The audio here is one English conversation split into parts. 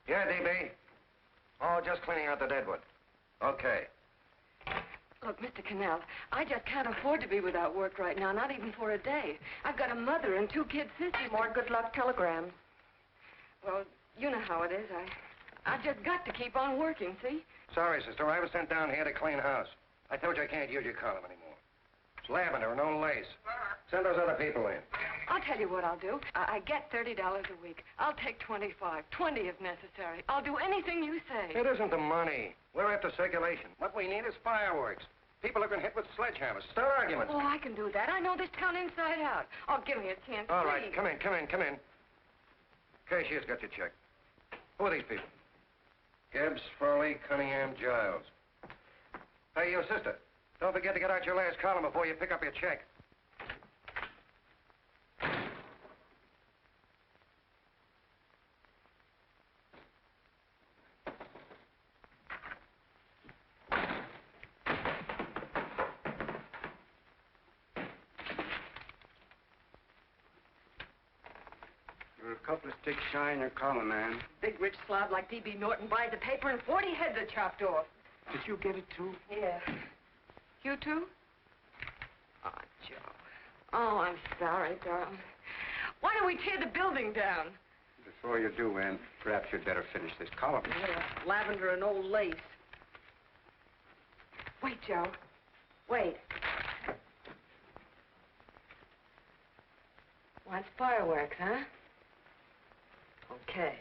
Yeah, DB. Oh, just cleaning out the deadwood. Okay. Look, Mr. Cannell, I just can't afford to be without work right now, not even for a day. I've got a mother and 2 kid sisters. More good luck telegrams. Well, you know how it is. I've just got to keep on working, see? Sorry, sister. I was sent down here to clean house. I told you I can't use your column anymore. It's lavender and no lace. Send those other people in. I'll tell you what I'll do. I get $30 a week. I'll take 25, 20 if necessary. I'll do anything you say. It isn't the money. We're after circulation. What we need is fireworks. People have been hit with sledgehammers. Start arguments. Oh, I can do that. I know this town inside out. Oh, give me a chance, All please. right, come in. Cashier's got your check. Who are these people? Gibbs, Furley, Cunningham, Giles. Hey, you sister. Don't forget to get out your last column before you pick up your check. You're a couple of sticks shy in your column, man. Big rich slob like D.B. Norton buys a paper and 40 heads are chopped off. Did you get it, too? Yeah. You too? Oh, Joe. Oh, I'm sorry, darling. Why don't we tear the building down? Before you do, Ann, perhaps you'd better finish this column. Yeah, lavender and old lace. Wait, Joe. Wait. Wants fireworks, huh? Okay.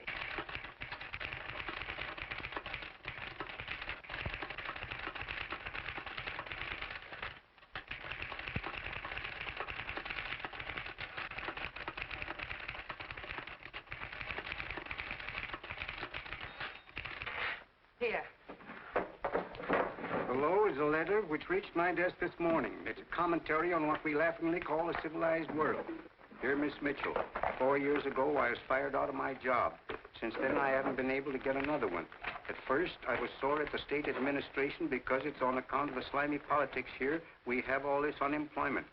Here. Below is a letter which reached my desk this morning. It's a commentary on what we laughingly call a civilized world. Dear Miss Mitchell, 4 years ago, I was fired out of my job. Since then, I haven't been able to get another one. At first, I was sore at the state administration because it's on account of the slimy politics here we have all this unemployment.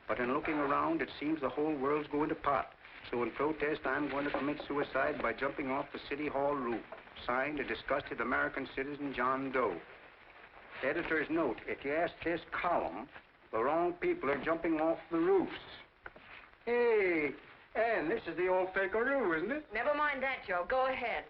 But in looking around, it seems the whole world's going to pot. So in protest, I'm going to commit suicide by jumping off the City Hall roof. Signed, a disgusted American citizen, John Doe. Editor's note, if you ask this column, the wrong people are jumping off the roofs. Hey, Ann, this is the old fakeroo, isn't it? Never mind that, Joe. Go ahead.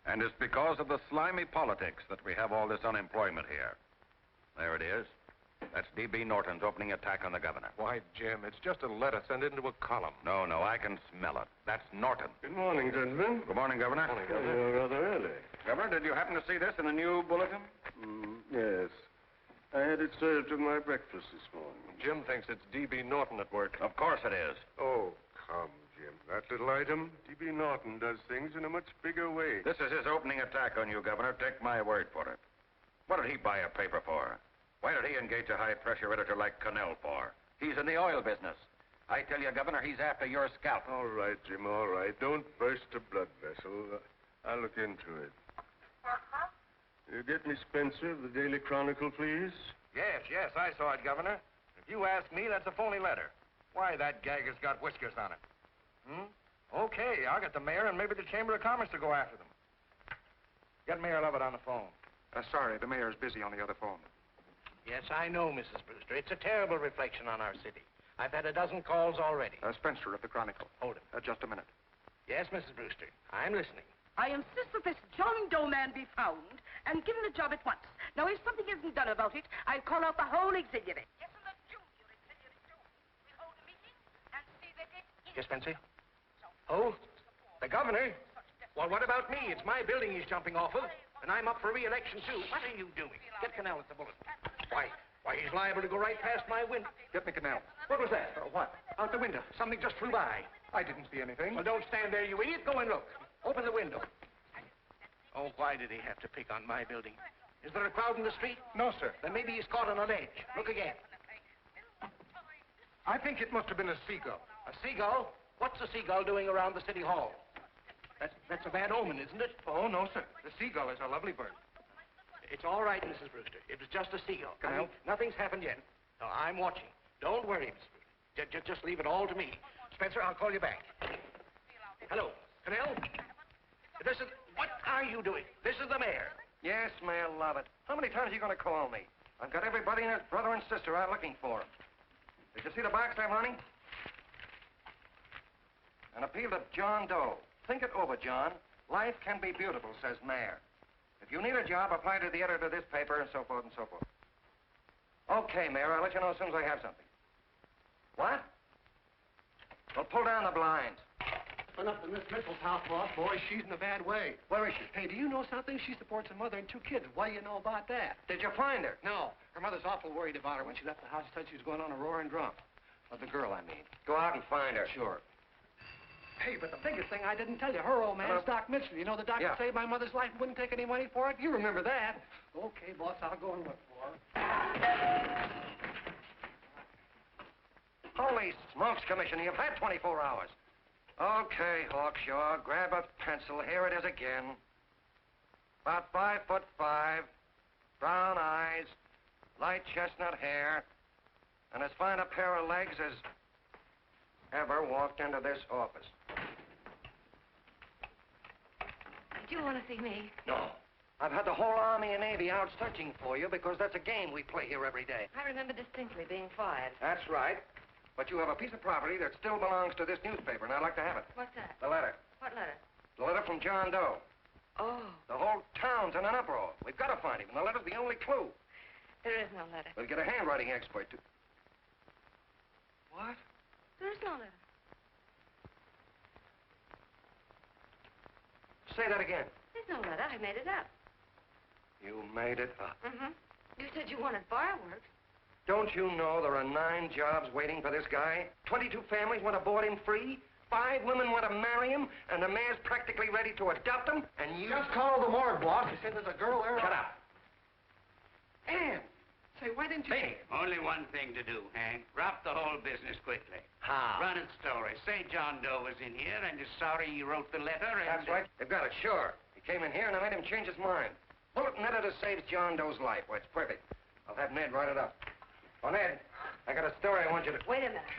And it's because of the slimy politics that we have all this unemployment here. There it is. That's D.B. Norton's opening attack on the governor. Why, Jim, it's just a letter sent into a column. No, I can smell it. That's Norton. Good morning, gentlemen. Good morning, Governor. Morning, Governor. You're rather early. Governor, did you happen to see this in a new bulletin? Yes. I had it served with my breakfast this morning. Jim thinks it's D.B. Norton at work. Of course it is. Oh, come, Jim. That little item, D.B. Norton does things in a much bigger way. This is his opening attack on you, Governor. Take my word for it. What did he buy a paper for? Why did he engage a high-pressure editor like Cannell for? He's in the oil business. I tell you, Governor, he's after your scalp. All right, Jim, all right. Don't burst a blood vessel. I'll look into it. You get me Spencer of the Daily Chronicle, please? Yes, I saw it, Governor. If you ask me, that's a phony letter. Why, that gag has got whiskers on it. Okay, I'll get the mayor and maybe the Chamber of Commerce to go after them. Get Mayor Lovett on the phone. Sorry, the mayor's busy on the other phone. Yes, I know, Mrs. Brewster. It's a terrible reflection on our city. I've had a dozen calls already. Spencer of the Chronicle. Hold him. Just a minute. Yes, Mrs. Brewster. I'm listening. I insist that this John Doe man be found and given a job at once. Now, if something isn't done about it, I'll call out the whole auxiliary. Yes, and the junior auxiliary, too. We'll hold a meeting and see that it is... Yes, Spencer? Oh, the governor? Well, what about me? It's my building he's jumping off of, and I'm up for re-election, too. What are you doing? Get Cannell at the bulletin. Why, he's liable to go right past my window. Get me Cannell. What was that? What? Out the window. Something just flew by. I didn't see anything. Well, don't stand there, you idiot. Go and look. Open the window. Oh, why did he have to pick on my building? Is there a crowd in the street? No, sir. Then maybe he's caught on a ledge. Look again. I think it must have been a seagull. A seagull? What's a seagull doing around the city hall? That's a bad omen, isn't it? Oh, no, sir. The seagull is a lovely bird. It's all right, Mrs. Brewster. It was just a seagull. Can I help? Nothing's happened yet. No, I'm watching. Don't worry, Mrs. Brewster. Just leave it all to me. Spencer, I'll call you back. Hello, Canell? What are you doing? This is the mayor. Yes, Mayor Lovett. How many times are you going to call me? I've got everybody and his brother and sister out looking for him. Did you see the box I'm running? An appeal to John Doe. Think it over, John. Life can be beautiful, says Mayor. If you need a job, apply to the editor of this paper, and so forth and so forth. Okay, Mayor, I'll let you know as soon as I have something. What? Well, pull down the blinds. Run up to Miss Mitchell's house, boss. Boy, she's in a bad way. Where is she? Hey, do you know something? She supports a mother and 2 kids. What do you know about that? Did you find her? No. Her mother's awful worried about her. When she left the house, she said she was going on a roaring drunk. Of the girl, I mean. Go out and find her. Sure. Hey, but the biggest thing I didn't tell you, her old man's Doc Mitchell. You know the doctor saved my mother's life and wouldn't take any money for it? You remember that. Okay, boss, I'll go and look for her. Holy smokes, Commissioner, you've had 24 hours. Okay, Hawkshaw, grab a pencil. Here it is again. About 5'5", brown eyes, light chestnut hair, and as fine a pair of legs as ever walked into this office. Did you want to see me? No. I've had the whole Army and Navy out searching for you because that's a game we play here every day. I remember distinctly being fired. That's right. But you have a piece of property that still belongs to this newspaper, and I'd like to have it. What's that? The letter. What letter? The letter from John Doe. Oh, The whole town's in an uproar. We've got to find him, and the letter's the only clue. there is no letter. We'll get a handwriting expert to... What? There is no letter. Say that again. There's no letter. I made it up. You made it up. Mm-hmm. You said you wanted fireworks. Don't you know there are 9 jobs waiting for this guy? 22 families want to board him free. 5 women want to marry him, and the mayor's practically ready to adopt him, and you... Just call the morgue, boss. He said there's a girl there. Shut up. Ann! Say, why didn't you... Hey. Only one thing to do, Hank. Drop the whole business quickly. How? Run its story. Say John Doe was in here and is sorry he wrote the letter and... That's right. They've got it, sure. He came in here, and I made him change his mind. Bulletin editor saves John Doe's life. Well, it's perfect. I'll have Ned write it up. Oh, Ned, I got a story I want you to... Wait a minute.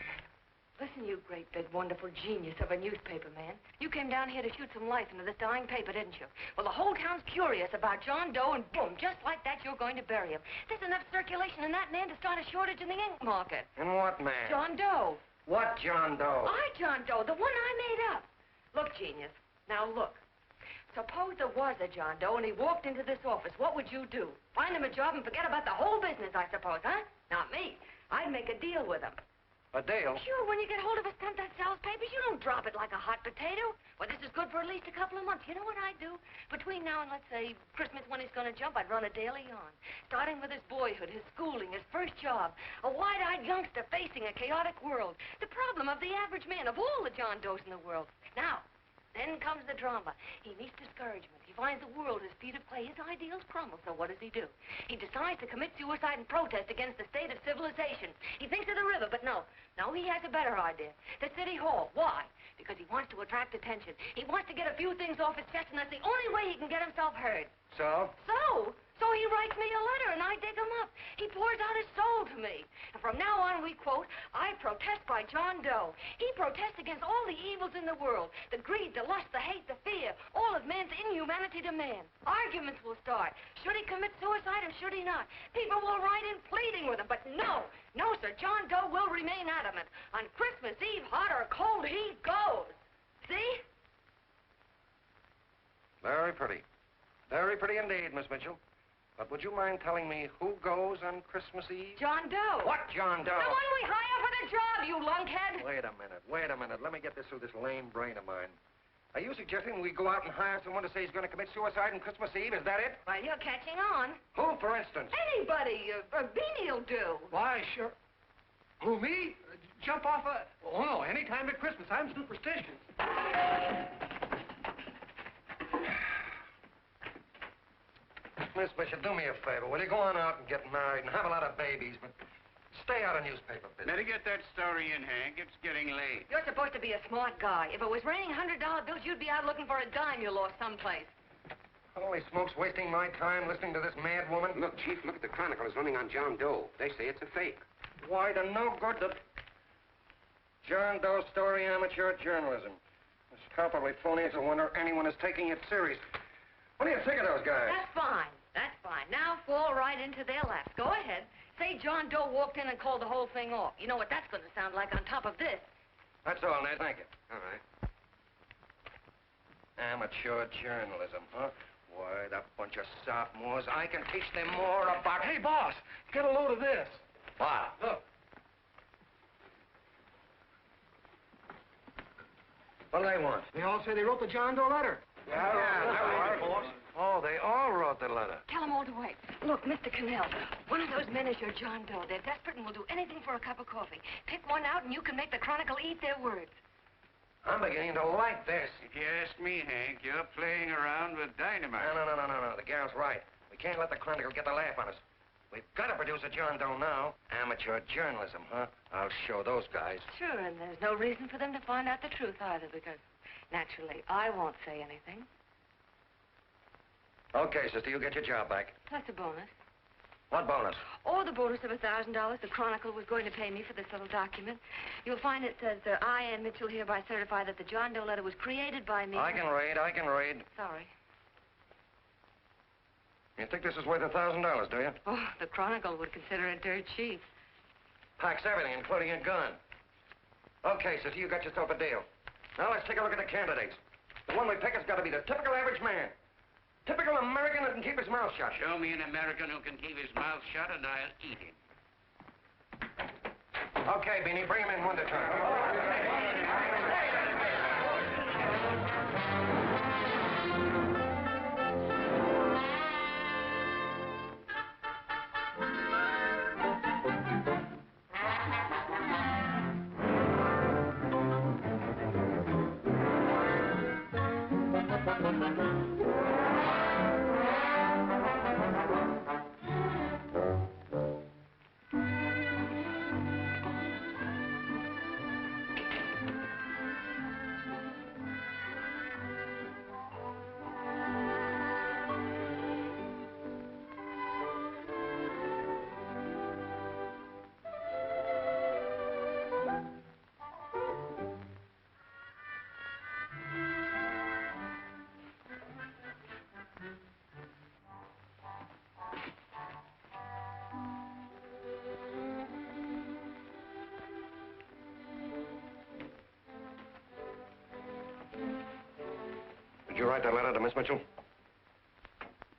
Listen, you great, big, wonderful genius of a newspaper man. You came down here to shoot some life into this dying paper, didn't you? Well, the whole town's curious about John Doe, and boom, just like that, you're going to bury him. There's enough circulation in that man to start a shortage in the ink market. In what man? John Doe. What John Doe? John Doe, the one I made up. Look, genius, now look. Suppose there was a John Doe and he walked into this office. What would you do? Find him a job and forget about the whole business, I suppose, huh? Not me. I'd make a deal with him. A deal? Sure, when you get hold of a stunt that sells papers, you don't drop it like a hot potato. Well, this is good for at least a couple of months. You know what I'd do? Between now and, let's say, Christmas when he's going to jump, I'd run a daily on. Starting with his boyhood, his schooling, his first job. A wide-eyed youngster facing a chaotic world. The problem of the average man, of all the John Does in the world. Now, then comes the drama. He meets discouragement. He finds the world his feet of clay. His ideals crumble. So what does he do? He decides to commit suicide and protest against the state of civilization. He thinks of the river, but no. No, he has a better idea. The city hall. Why? Because he wants to attract attention. He wants to get a few things off his chest, and that's the only way he can get himself heard. So? So he writes me a letter, and I dig him up. He pours out his soul to me. And from now on, we quote, I protest by John Doe. He protests against all the evils in the world. The greed, the lust, the hate, the fear. All of man's inhumanity to man. Arguments will start. Should he commit suicide or should he not? People will write in pleading with him. But no, sir, John Doe will remain adamant. On Christmas Eve, hot or cold, he goes. See? Very pretty. Very pretty indeed, Miss Mitchell. But would you mind telling me who goes on Christmas Eve? John Doe. What John Doe? The one we hire for the job, you lunkhead. Wait a minute. Let me get this through this lame brain of mine. Are you suggesting we go out and hire someone to say he's going to commit suicide on Christmas Eve? Is that it? Well, you're catching on. Who, for instance? Anybody. Beanie'll do. Why, sure. Who, me? Jump off a... Oh, no, any time at Christmas. I'm superstitious. Miss Bishop, do me a favor. Will you go on out and get married and have a lot of babies, but Stay out of newspaper business. Better get that story in, Hank. It's getting late. You're supposed to be a smart guy. If it was raining $100 bills, you'd be out looking for a dime you lost someplace. Holy smokes, wasting my time listening to this mad woman. Look, Chief, look at the Chronicle. It's running on John Doe. They say it's a fake. Why, the no good to... John Doe story amateur journalism. It's palpably phony. It's a wonder anyone is taking it serious. What do you think of those guys? That's fine. That's fine. Now fall right into their laps. Go ahead. Say John Doe walked in and called the whole thing off. You know what that's going to sound like on top of this. That's all, Ned. Thank you. All right. Amateur journalism, huh? Why, that bunch of sophomores, I can teach them more about... Hey, boss, get a load of this. Wow. Look. What do they want? They all say they wrote the John Doe letter. Yeah, boss. Oh, they all wrote the letter. Tell them all to wait. Look, Mr. Cannell, one of those men is your John Doe. They're desperate and will do anything for a cup of coffee. Pick one out and you can make the Chronicle eat their words. I'm beginning to like this. If you ask me, Hank, you're playing around with dynamite. No. The gal's right. We can't let the Chronicle get the laugh on us. We've got to produce a John Doe now. Amateur journalism, huh? I'll show those guys. Sure, and there's no reason for them to find out the truth either, because naturally I won't say anything. Okay, sister, you get your job back. That's a bonus. What bonus? Or the bonus of $1,000 the Chronicle was going to pay me for this little document. You'll find it says, I, Ann Mitchell, hereby certify that the John Doe letter was created by me. I can read. Sorry. You think this is worth $1,000, do you? Oh, the Chronicle would consider it dirt cheap. Packs everything, including a gun. Okay, sister, you got yourself a deal. Now let's take a look at the candidates. The one we pick has got to be the typical average man. Typical American that can keep his mouth shut. Show me an American who can keep his mouth shut and I'll eat him. Okay, Beanie, bring him in one at a time. Did you write that letter to Miss Mitchell?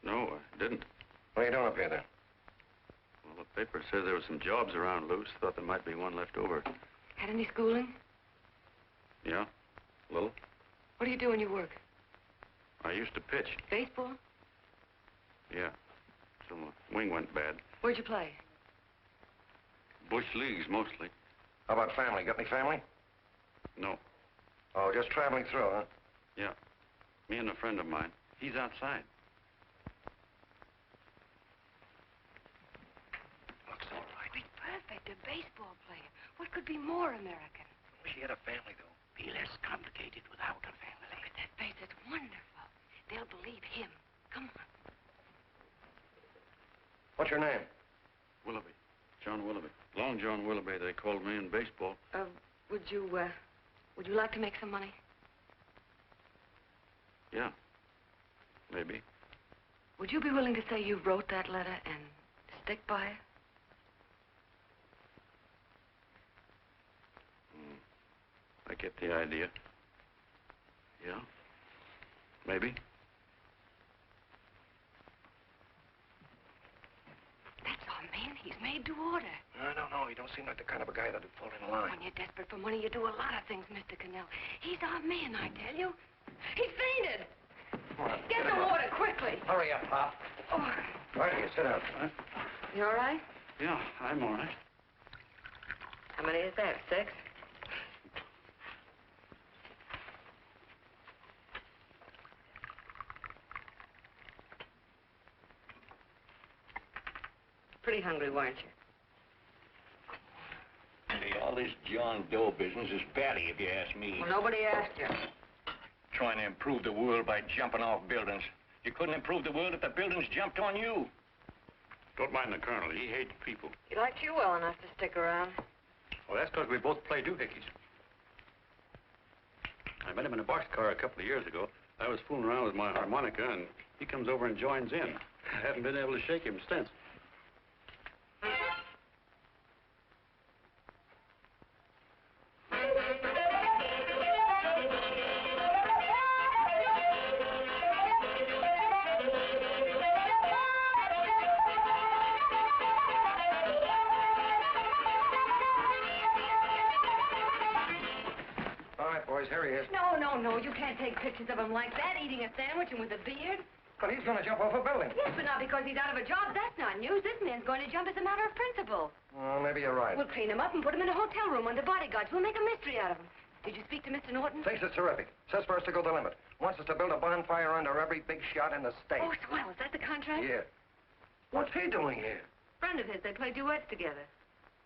No, I didn't. What are you doing up here, then? Well, the paper said there were some jobs around loose. Thought there might be one left over. Had any schooling? Yeah, a little. What do you do when you work? I used to pitch. Baseball? Yeah. So my wing went bad. Where'd you play? Bush leagues, mostly. How about family? Got any family? No. Oh, just traveling through, huh? Yeah. Me and a friend of mine. He's outside. Looks all right. Be perfect, a baseball player. What could be more American? She had a family, though. Be less complicated without a family. Look at that face. It's wonderful. They'll believe him. Come on. What's your name? Willoughby. John Willoughby. Long John Willoughby, they called me in baseball. Would you like to make some money? Yeah. Maybe. Would you be willing to say you wrote that letter and stick by it? I get the idea. Yeah. Maybe. That's our man. He's made to order. I don't know. He don't seem like the kind of a guy that'd fall in line. When you're desperate for money, you do a lot of things, Mr. Cannell. He's our man, I tell you. He's fainted. Come on, Get some water, quickly. Hurry up, Pop. Oh. Right here, sit down. Huh? You all right? Yeah, I'm all right. How many is that, 6? Pretty hungry, weren't you? this John Doe business is batty, if you ask me. Well, nobody asked you. Trying to improve the world by jumping off buildings. You couldn't improve the world if the buildings jumped on you. Don't mind the colonel. He hates people. He liked you well enough to stick around. Well, that's because we both play doohickeys. I met him in a boxcar a couple of years ago. I was fooling around with my harmonica, and he comes over and joins in. I haven't been able to shake him since. No, you can't take pictures of him like that, eating a sandwich and with a beard. But he's going to jump off a building. Yes, but not because he's out of a job. That's not news. This man's going to jump as a matter of principle. Well, maybe you're right. We'll clean him up and put him in a hotel room under bodyguards. We'll make a mystery out of him. Did you speak to Mr. Norton? Thinks it's terrific. Says for us to go the limit. Wants us to build a bonfire under every big shot in the state. Oh, swell. Is that the contract? Yeah. What's he doing here? Friend of his. They play duets together.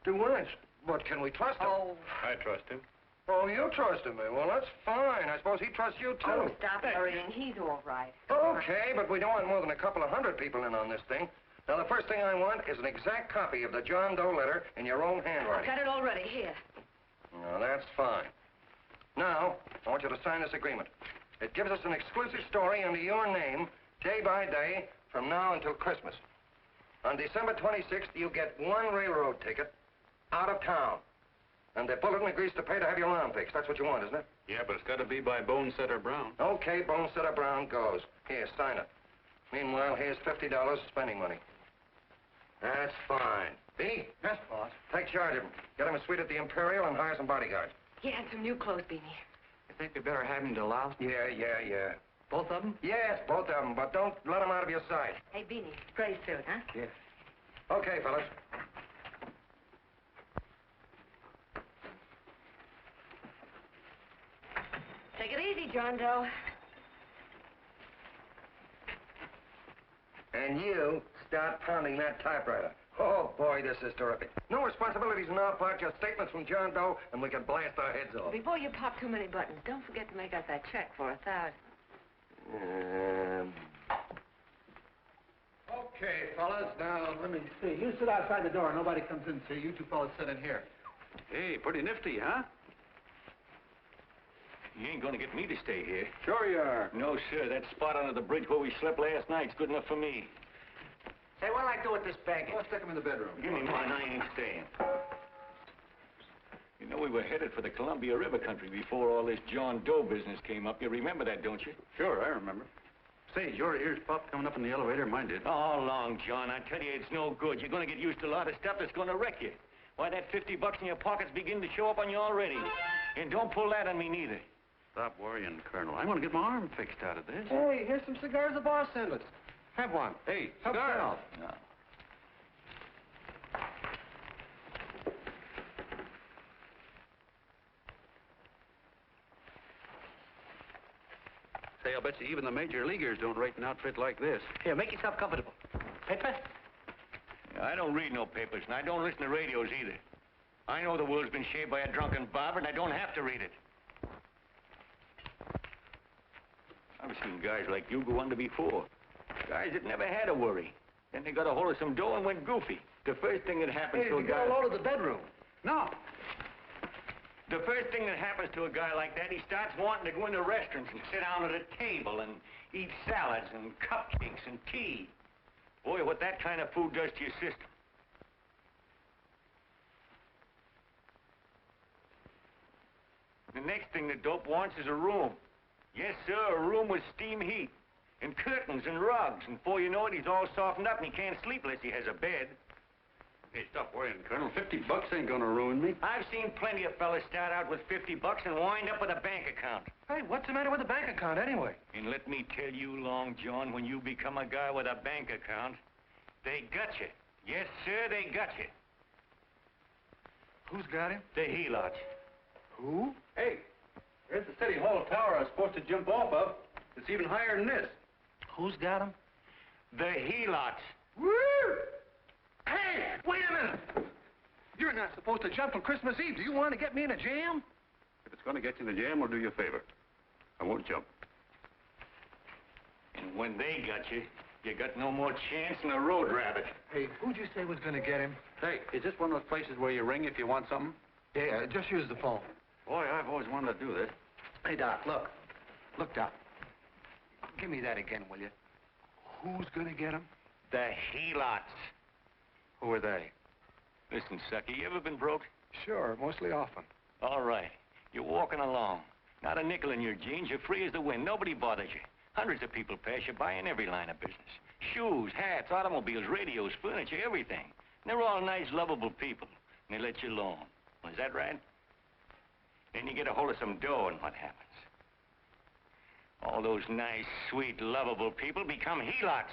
Duets? But can we trust him? Oh. I trust him. Oh, you trusted me. Well, that's fine. I suppose he trusts you, too. Oh, stop worrying. He's all right. Okay, but we don't want more than a couple of hundred people in on this thing. Now, the first thing I want is an exact copy of the John Doe letter in your own handwriting. I've got it already. Here. Now, that's fine. Now, I want you to sign this agreement. It gives us an exclusive story under your name, day by day, from now until Christmas. On December 26th, you get one railroad ticket out of town. And the bulletin agrees to pay to have your lawn fixed. That's what you want, isn't it? Yeah, but it's got to be by Bonesetter Brown. Okay, Bonesetter Brown goes. Here, sign it. Meanwhile, here's $50 spending money. That's fine. Beanie? Yes, boss. Take charge of him. Get him a suite at the Imperial and hire some bodyguards. Yeah, and some new clothes, Beanie. You think we better have him to louse? Yeah. Both of them? Yes, both of them, but don't let them out of your sight. Hey, Beanie, gray suit, huh? Yes. Okay, fellas. Take it easy, John Doe. And you start pounding that typewriter. Oh, boy, this is terrific. No responsibilities on our part, just statements from John Doe, and we can blast our heads off. Before you pop too many buttons, don't forget to make out that check for $1,000. Okay, fellas, now, let me see. You sit outside the door. Nobody comes in, so you two fellas sit in here. Hey, pretty nifty, huh? You ain't gonna get me to stay here. Sure you are. No, sir. That spot under the bridge where we slept last night's good enough for me. Say, what'll I do with this baggage? Let's stick him in the bedroom. Give me mine. I ain't staying. You know, we were headed for the Columbia River country before all this John Doe business came up. You remember that, don't you? Sure, I remember. Say, your ears popped coming up in the elevator. Mine did. All along, John. I tell you, it's no good. You're gonna get used to a lot of stuff that's gonna wreck you. Why, that $50 in your pocket's beginning to show up on you already. And don't pull that on me, neither. Stop worrying, Colonel. I want to get my arm fixed out of this. Hey, here's some cigars the boss sent us. Have one. Hey, Help cigars. yourself. No. Say, I'll bet you even the major leaguers don't rate an outfit like this. Here, make yourself comfortable. Paper? I don't read no papers, and I don't listen to radios either. I know the world's been shaped by a drunken barber, and I don't have to read it. I've seen guys like you go under before. Guys that never had a worry. Then they got a hold of some dough and went goofy. The first thing that happens to a guy... Get a load of the bedroom. No. The first thing that happens to a guy like that, he starts wanting to go into restaurants and sit down at a table and eat salads and cupcakes and tea. Boy, what that kind of food does to your system. The next thing the dope wants is a room. Yes, sir, a room with steam heat, and curtains and rugs, and before you know it, he's all softened up and he can't sleep unless he has a bed. Hey, stop worrying, Colonel. $50 ain't gonna ruin me. I've seen plenty of fellas start out with $50 and wind up with a bank account. Hey, what's the matter with the bank account, anyway? And let me tell you, Long John, when you become a guy with a bank account, they got you. Yes, sir, they got you. Who's got him? The helots. Who? Hey, there's the City Hall tower I was supposed to jump off of. It's even higher than this. Who's got him? The helots. Woo! Hey, wait a minute! You're not supposed to jump on Christmas Eve. Do you want to get me in a jam? If it's going to get you in the jam, I'll do you a favor. I won't jump. And when they got you, you got no more chance than a road rabbit. Hey, who'd you say was going to get him? Hey, is this one of those places where you ring if you want something? Yeah, just use the phone. Boy, I've always wanted to do this. Hey, Doc, look. Look, Doc. Give me that again, will you? Who's going to get him? The helots. Who are they? Listen, sucker, you ever been broke? Sure, mostly often. All right. You're walking along. Not a nickel in your jeans. You're free as the wind. Nobody bothers you. Hundreds of people pass you by in every line of business. Shoes, hats, automobiles, radios, furniture, everything. And they're all nice, lovable people. And they let you alone. Is that right? Then you get a hold of some dough, and what happens? All those nice, sweet, lovable people become helots.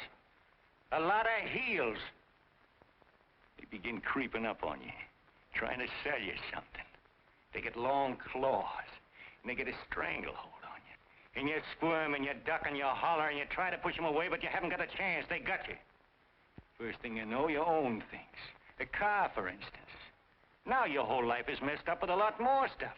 A lot of heels. They begin creeping up on you, trying to sell you something. They get long claws, and they get a stranglehold on you. And you squirm, and you duck, and you holler, and you try to push them away, but you haven't got a chance. They got you. First thing you know, you own things. A car, for instance. Now your whole life is messed up with a lot more stuff.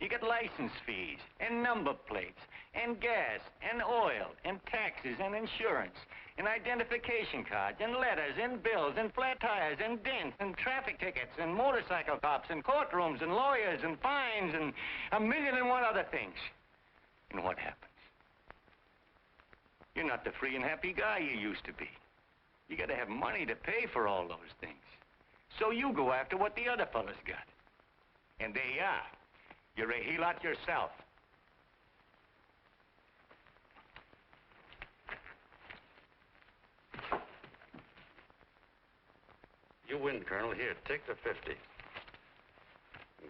You get license fees, and number plates, and gas, and oil, and taxes, and insurance, and identification cards, and letters, and bills, and flat tires, and dents, and traffic tickets, and motorcycle cops, and courtrooms, and lawyers, and fines, and a million and one other things. And what happens? You're not the free and happy guy you used to be. You gotta have money to pay for all those things. So you go after what the other fellas got. And there you are. You're a helot yourself. You win, Colonel. Here, take the 50.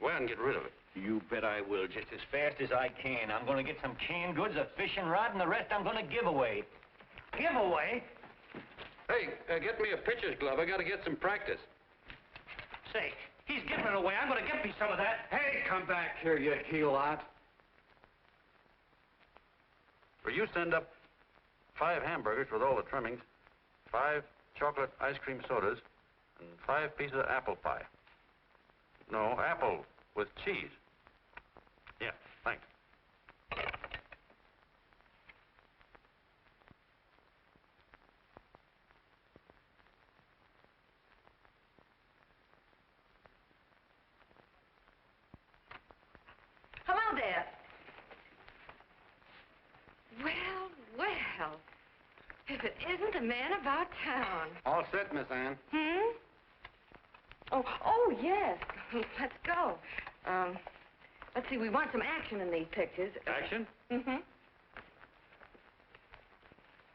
Go out and get rid of it. You bet I will, just as fast as I can. I'm gonna get some canned goods, a fishing rod, and the rest I'm gonna give away. Give away? Hey, get me a pitcher's glove. I got to get some practice. Say, he's giving it away. I'm gonna get me some of that. Hey, come back here, you helot. Or you send up 5 hamburgers with all the trimmings, 5 chocolate ice cream sodas, and 5 pieces of apple pie. No, apple with cheese. Yeah, thanks. Hello there. Well, well. If it isn't the man about town. All set, Miss Ann. Hmm? Oh, yes. Let's go. Let's see, we want some action in these pictures. Action? Mm-hmm.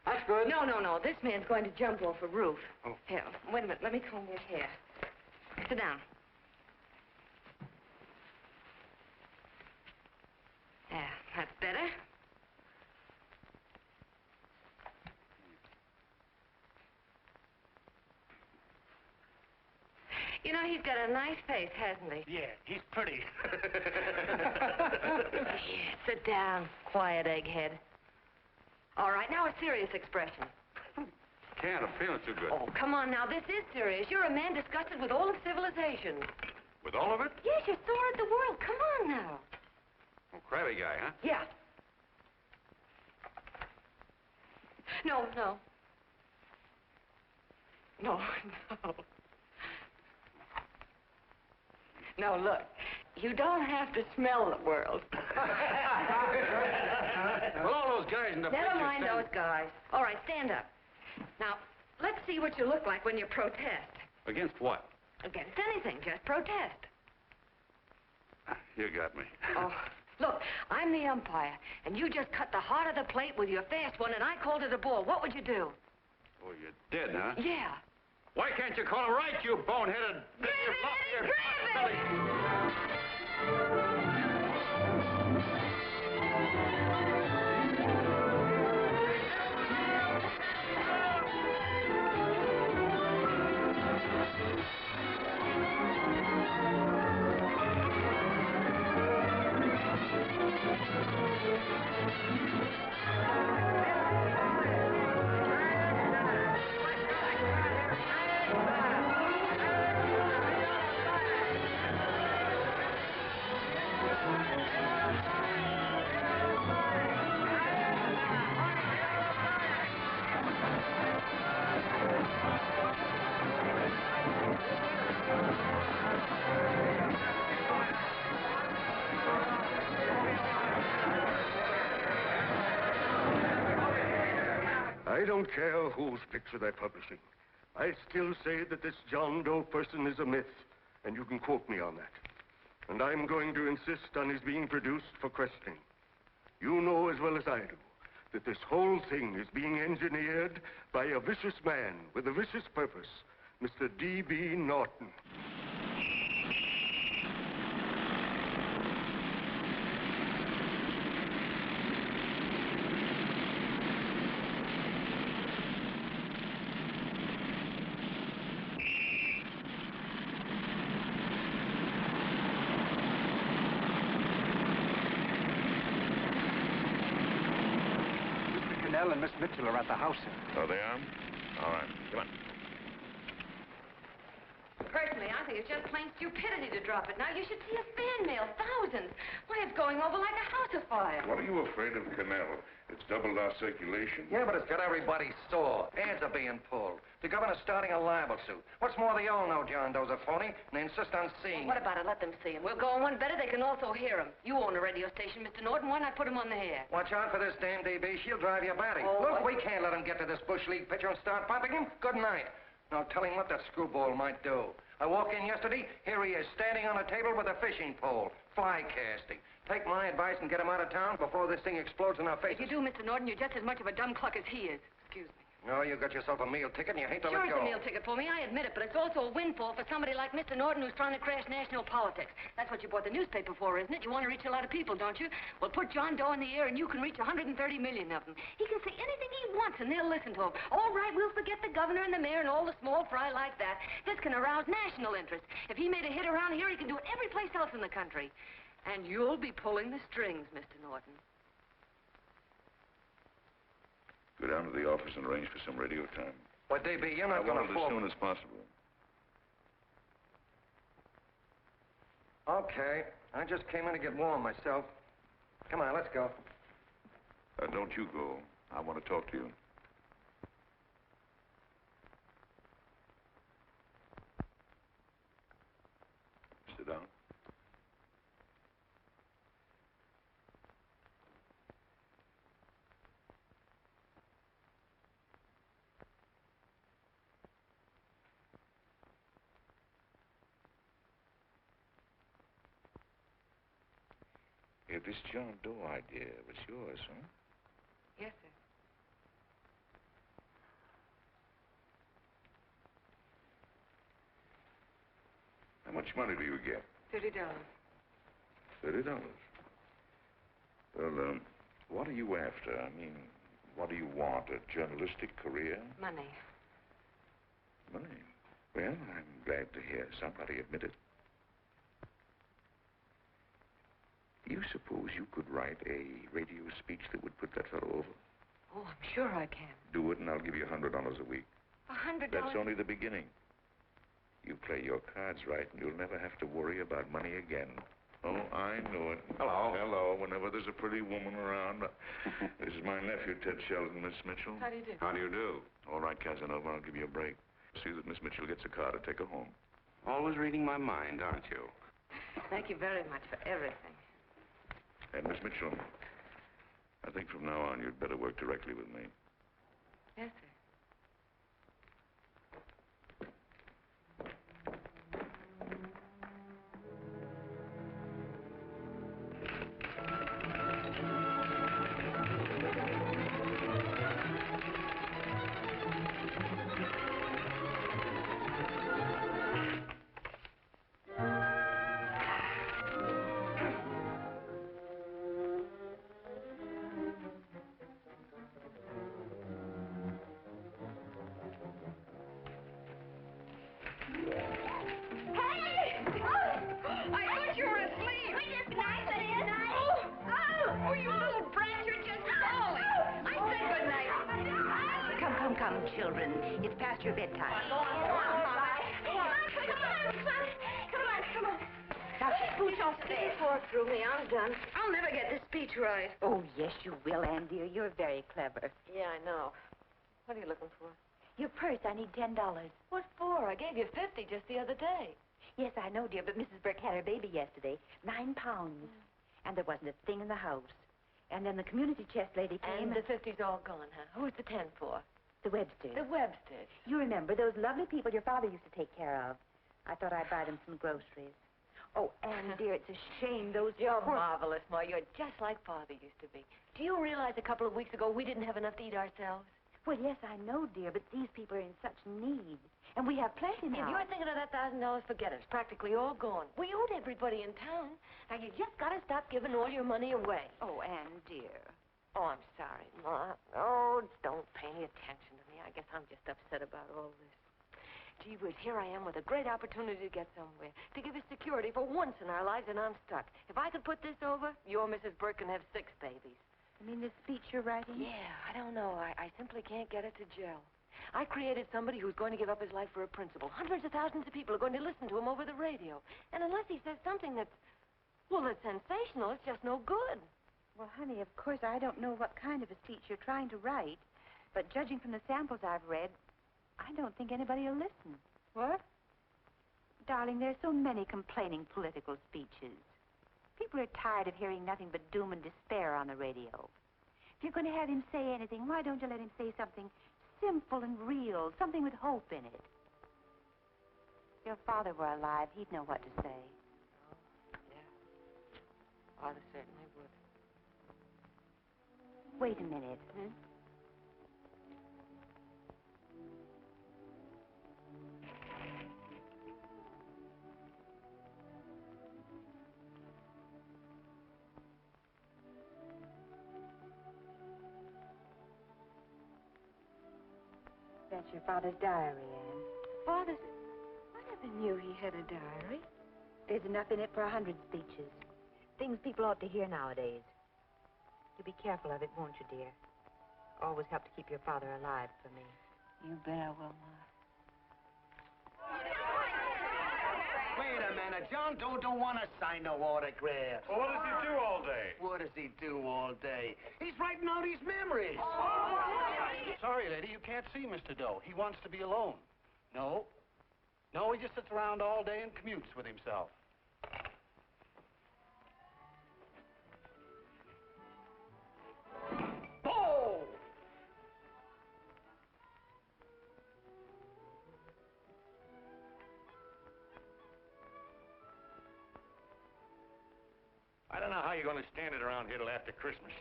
That's good. No. This man's going to jump off a roof. Oh. Here, wait a minute. Let me comb your hair. Sit down. Yeah, that's better. You know, he's got a nice face, hasn't he? Yeah, he's pretty. Yeah, sit down, quiet egghead. All right, now a serious expression. Can't. I'm feeling too good. Oh, come on now, this is serious. You're a man disgusted with all of civilization. With all of it? Yes, you're sore at the world. Come on now. Oh, crabby guy, huh? Yeah. No. No, look. You don't have to smell the world. Well, all those guys in the Never picture mind stand- those guys. All right, stand up. Now, let's see what you look like when you protest. Against what? Against anything, just protest. You got me. Oh, look, I'm the umpire, and you just cut the heart of the plate with your fast one, and I called it a ball. What would you do? Oh, you're dead, huh? Yeah. Why can't you call him right, you boneheaded... Grab it! I don't care whose picture they're publishing. I still say that this John Doe person is a myth, and you can quote me on that. And I'm going to insist on his being produced for questioning. You know as well as I do that this whole thing is being engineered by a vicious man with a vicious purpose, Mr. D.B. Norton. And Miss Mitchell are at the house, sir. Oh, they are? All right. Come on. Personally, I think it's just plain stupidity to drop it. Now, you should see a fan mail, thousands. Why, it's going over like a house afire. What are you afraid of, Canal? It's doubled our circulation. Yeah, but it's got everybody sore. Ads are being pulled. The governor's starting a libel suit. What's more, they all know John Doe's a phony, and they insist on seeing What about it? Let them see him. We'll go on one better. They can also hear him. You own a radio station, Mr. Norton. Why not put him on the air? Watch out for this damn DB. She'll drive you batty. Oh, Look, what? we can't let him get to this Bush League pitcher and start pumping him. Good night. Now, tell him what that screwball might do. I walked in yesterday. Here he is, standing on a table with a fishing pole. Fly casting. Take my advice and get him out of town before this thing explodes in our faces. If you do, Mr. Norton, you're just as much of a dumb cluck as he is. Excuse me. No, you got yourself a meal ticket and you hate to Sure, let it's go. a meal ticket for me, I admit it, but it's also a windfall for somebody like Mr. Norton who's trying to crash national politics. That's what you bought the newspaper for, isn't it? You want to reach a lot of people, don't you? Well, put John Doe in the air and you can reach 130 million of them. He can say anything he wants and they'll listen to him. All right, we'll forget the governor and the mayor and all the small fry like that. This can arouse national interest. If he made a hit around here, he can do it every place else in the country. And you'll be pulling the strings, Mr. Norton. Go down to the office and arrange for some radio time. But, DB, you're not I going want to it fall... as soon as possible. Okay. I just came in to get warm myself. Come on, let's go. Don't you go. I want to talk to you. Sit down. Yeah, this John Doe idea was yours, huh? Yes, sir. How much money do you get? $30. $30. Well, what are you after? I mean, what do you want? A journalistic career? Money. Money? Well, I'm glad to hear somebody admit it. Do you suppose you could write a radio speech that would put that fellow over? Oh, I'm sure I can. Do it, and I'll give you $100 a week. $100? That's only the beginning. You play your cards right, and you'll never have to worry about money again. Oh, I know it. Hello. Hello. Whenever there's a pretty woman around. This is my nephew, Ted Sheldon, Miss Mitchell. How do you do? How do you do? All right, Casanova, I'll give you a break. See that Miss Mitchell gets a car to take her home. Always reading my mind, aren't you? Thank you very much for everything. And Miss Mitchell, I think from now on you'd better work directly with me. Yes, sir. Come, children. It's past your bedtime. Come on. Now, scooch off Stay far through me. I'm done. I'll never get this speech right. Oh, yes, you will, Ann, dear. You're very clever. Yeah, I know. What are you looking for? Your purse, I need $10. What for? I gave you 50 just the other day. Yes, I know, dear, but Mrs. Burke had her baby yesterday. 9 pounds. And there wasn't a thing in the house. And then the community chest lady came. And the 50's all gone, huh? Who's the 10 for? The Websters. The Websters. You remember those lovely people your father used to take care of. I thought I'd buy them some groceries. Oh, Anne, dear, it's a shame those... You're marvelous, Ma. You're just like Father used to be. Do you realize a couple of weeks ago we didn't have enough to eat ourselves? Well, yes, I know, dear, but these people are in such need. And we have plenty now. If you're thinking of that $1,000, forget it. It's practically all gone. We owed everybody in town. Now, you just got to stop giving all your money away. Oh, Anne, dear. Oh, I'm sorry, Ma. Oh, don't pay any attention to me. I guess I'm just upset about all this. Gee whiz, here I am with a great opportunity to get somewhere, to give us security for once in our lives, and I'm stuck. If I could put this over, your Mrs. Burke can have 6 babies. You mean this speech you're writing? Yeah, I don't know. I simply can't get it to gel. I created somebody who's going to give up his life for a principle. Hundreds of thousands of people are going to listen to him over the radio. And unless he says something that's, well, that's sensational, it's just no good. Well, honey, of course, I don't know what kind of a speech you're trying to write, but judging from the samples I've read, I don't think anybody will listen. What? Darling, there's so many complaining political speeches. People are tired of hearing nothing but doom and despair on the radio. If you're going to have him say anything, why don't you let him say something simple and real, something with hope in it? If your father were alive, he'd know what to say. Yeah. Father certainly would. Wait a minute. That's your father's diary, Anne. Father's... I never knew he had a diary. There's enough in it for 100 speeches. Things people ought to hear nowadays. You'll be careful of it, won't you, dear? Always help to keep your father alive for me. You bet I will, Ma. Wait a minute. John Doe don't want to sign no autograph. Well, what does he do all day? What does he do all day? He's writing out his memories. Sorry, lady, you can't see Mr. Doe. He wants to be alone. No. No, he just sits around all day and commutes with himself. Oh! I don't know how you're going to stand it around here till after Christmas.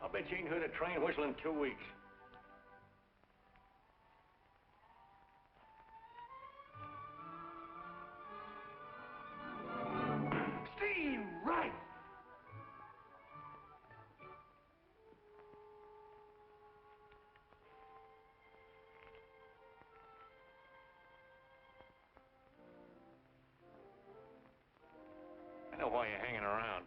I'll bet you ain't heard a train whistle in 2 weeks. Steve, right! I know why you're hanging around.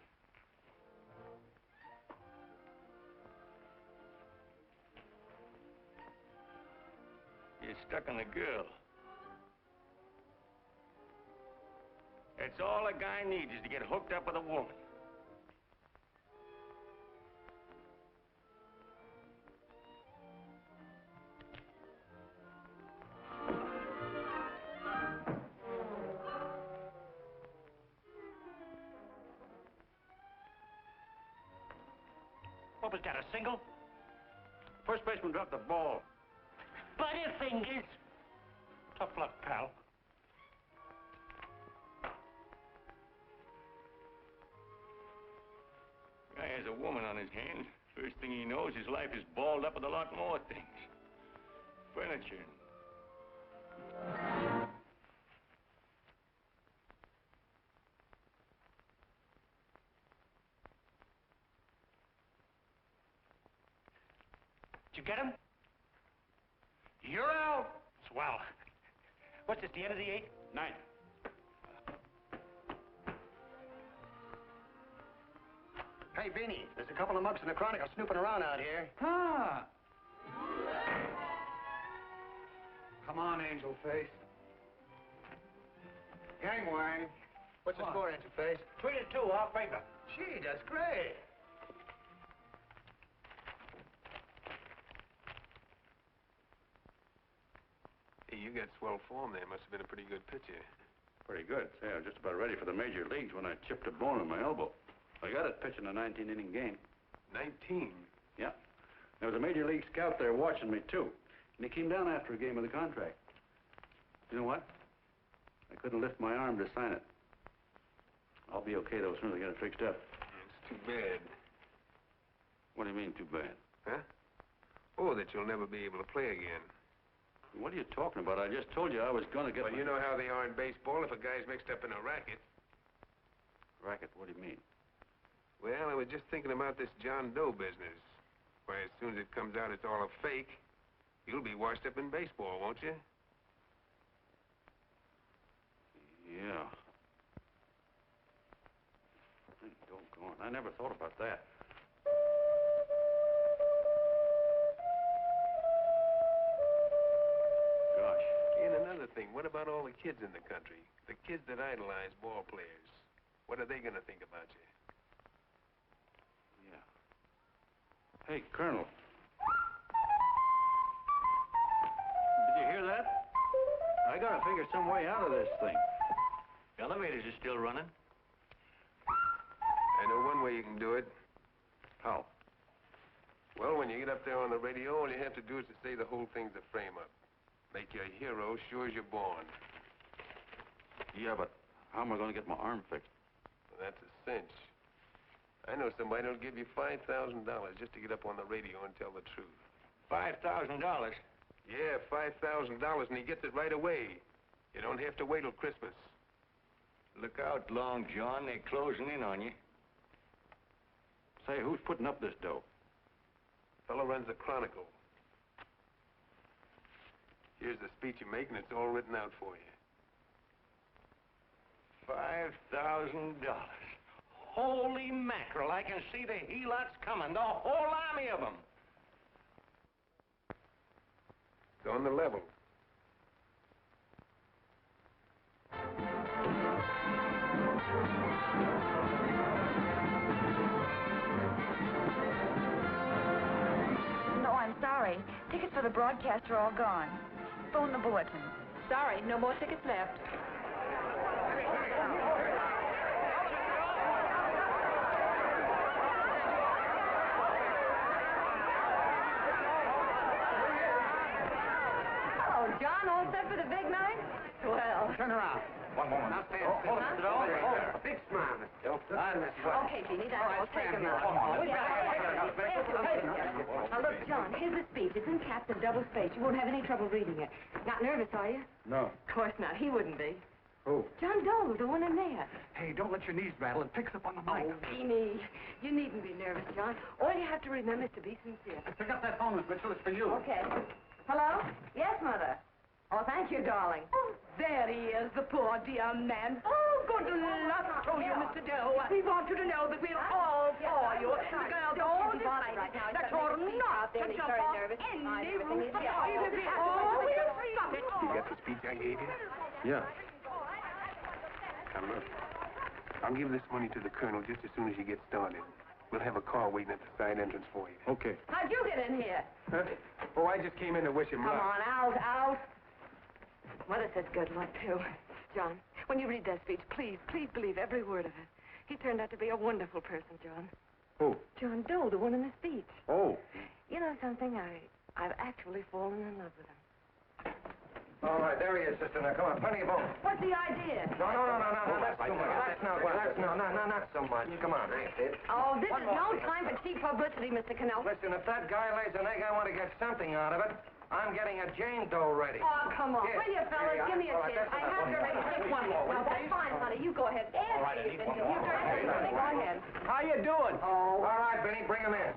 You're stuck on a girl. That's all a guy needs is to get hooked up with a woman. What was that, a single? First baseman dropped the ball. Butterfingers. Tough luck, pal. Guy has a woman on his hands. First thing he knows, his life is balled up with a lot more things. Furniture. Did you get him? You're out. Swell. What's this, the end of the 8th? 9. Hey, Beanie, there's a couple of mugs in the Chronicle snooping around out here. Huh. Come on, Angel Face. Gangway. What's the score, Angel Face? 3-2, off paper. Gee, that's great. Hey, you got swell form there. Must have been a pretty good pitcher. Pretty good. Say, I was just about ready for the major leagues when I chipped a bone in my elbow. I got it pitching a 19-inning game. 19? Yeah. There was a major league scout there watching me, too. And he came down after a game of the contract. You know what? I couldn't lift my arm to sign it. I'll be okay, though, as soon as I get it fixed up. It's too bad. What do you mean, too bad? Huh? Oh, that you'll never be able to play again. What are you talking about? I just told you I was going to get... Well, you know how they are in baseball if a guy's mixed up in a racket. Racket? What do you mean? Well, I was just thinking about this John Doe business. Why, as soon as it comes out it's all a fake, you'll be washed up in baseball, won't you? Yeah. Doggone, I never thought about that. Gosh. And another thing, what about all the kids in the country? The kids that idolize ball players. What are they going to think about you? Yeah. Hey, Colonel. Did you hear that? I gotta figure some way out of this thing. Elevators are still running. I know one way you can do it. How? Well, when you get up there on the radio, all you have to do is to say the whole thing's a frame-up. Make you a hero sure as you're born. Yeah, but how am I going to get my arm fixed? Well, that's a cinch. I know somebody that'll give you $5,000 just to get up on the radio and tell the truth. $5,000? Yeah, $5,000, and he gets it right away. You don't have to wait till Christmas. Look out, Long John. They're closing in on you. Say, who's putting up this dough? Fellow runs the Chronicle. Here's the speech you make, and it's all written out for you. $5,000. Holy mackerel, I can see the helots coming, the whole army of them. It's on the level. No, I'm sorry. Tickets for the broadcast are all gone. Phone the bulletin. Sorry, no more tickets left. Oh, John, all set for the big night? Well. Turn around. One moment. Now stand still. A big smile, Miss Joe. Okay, Jeannie, that's all. Take him now. Now, look, John, here's the speech. It's in caps and double space. You won't have any trouble reading it. Not nervous, are you? No. Of course not. He wouldn't be. Who? John Doe, the one in there. Hey, don't let your knees rattle. It picks up on the mic. Oh, Jeannie, you needn't be nervous, John. All you have to remember is to be sincere. Pick up that phone, Miss Mitchell. It's for you. Okay. Hello? Yes, Mother. Oh, thank you, darling. Oh, there he is, the poor dear man. Oh, good luck to you, Mr. Doe. We want you to know that we're all for you. The girls all decided that you're not to jump off any roof. Oh, we'll stop it. You got the speech I gave you? Yeah. Now, look. I'll give this money to the colonel just as soon as you get started. We'll have a car waiting at the side entrance for you. Okay. How'd you get in here? Huh? Oh, I just came in to wish him Come luck. on, out. Mother says good luck, too. John, when you read that speech, please believe every word of it. He turned out to be a wonderful person, John. Who? John Doe, the one in the speech. Oh. You know something? I've actually fallen in love with him. All right, there he is, sister. Now, come on, plenty of both. What's the idea? No, that's too much. Not so much. Come on. Oh, this is no time for cheap publicity, Mr. Cannell. Listen, if that guy lays an egg, I want to get something out of it. I'm getting a Jane Doe ready. Oh, come on. Here. Will you, fellas? Here you Give me a are. chance. I have to ready. Just one more. Well, that's fine, honey. You go ahead. All right, I need one more. You go ahead. How you doing? Oh. All right, Benny, bring him in.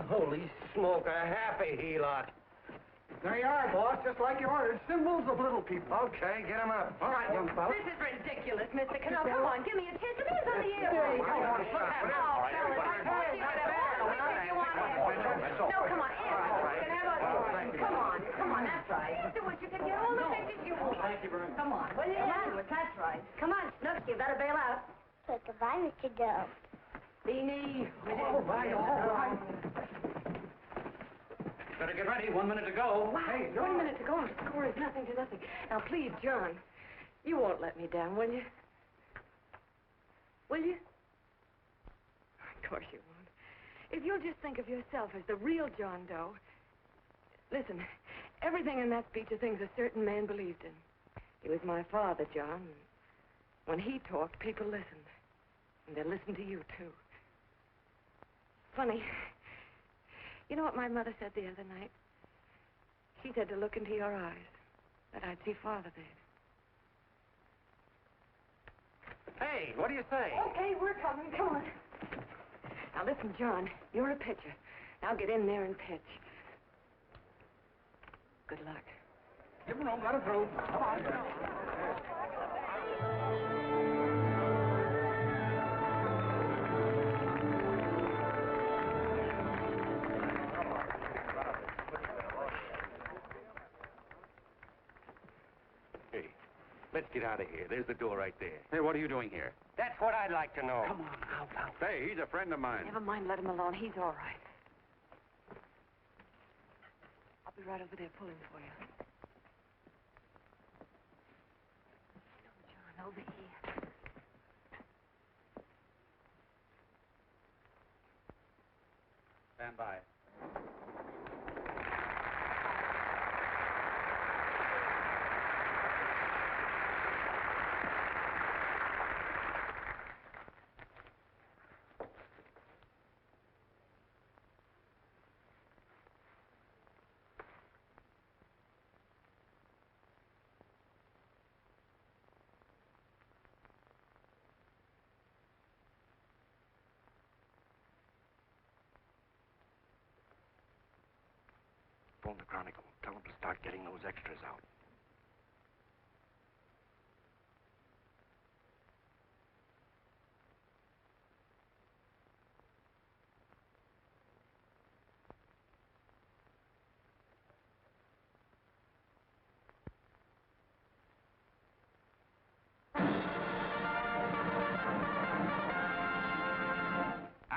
Holy smoke, a happy helot. There you are, boss. Just like you ordered. Symbols of little people. Okay, get him up. All right, young fella. This is ridiculous, Mr. Cannell. Come on, give me a chance. It is on the air. There you go. Oh, fellas. No, come on. Come on, that's right. Do what you can get all the pictures you want. Thank you very much. Come on. Well, yeah, that's right. Come on, Snooks, you better bail out. So goodbye, Mr. Doe. Beanie. All right. Better get ready. 1 minute to go. Wow, Hey, 1 minute to go. Our score is nothing to nothing. Now, please, John, You won't let me down, will you? Will you? Of course you won't. If you'll just think of yourself as the real John Doe. Listen, everything in that speech are things a certain man believed in. He was my father, John. When he talked, people listened. And they'll listen to you, too. Funny. You know what my mother said the other night? She said to look into your eyes, that I'd see Father there. Hey, what do you say? Okay, we're coming. Come on. Now, listen, John, you're a pitcher. Now get in there and pitch. Good luck. Give him room, let him through. Come on. Hey, let's get out of here. There's the door right there. Hey, what are you doing here? That's what I'd like to know. Come on, out. Hey, he's a friend of mine. Never mind, let him alone. He's all right. I'll be right over there pulling for you. No, John, over here. Stand by. Phone the Chronicle. Tell them to start getting those extras out.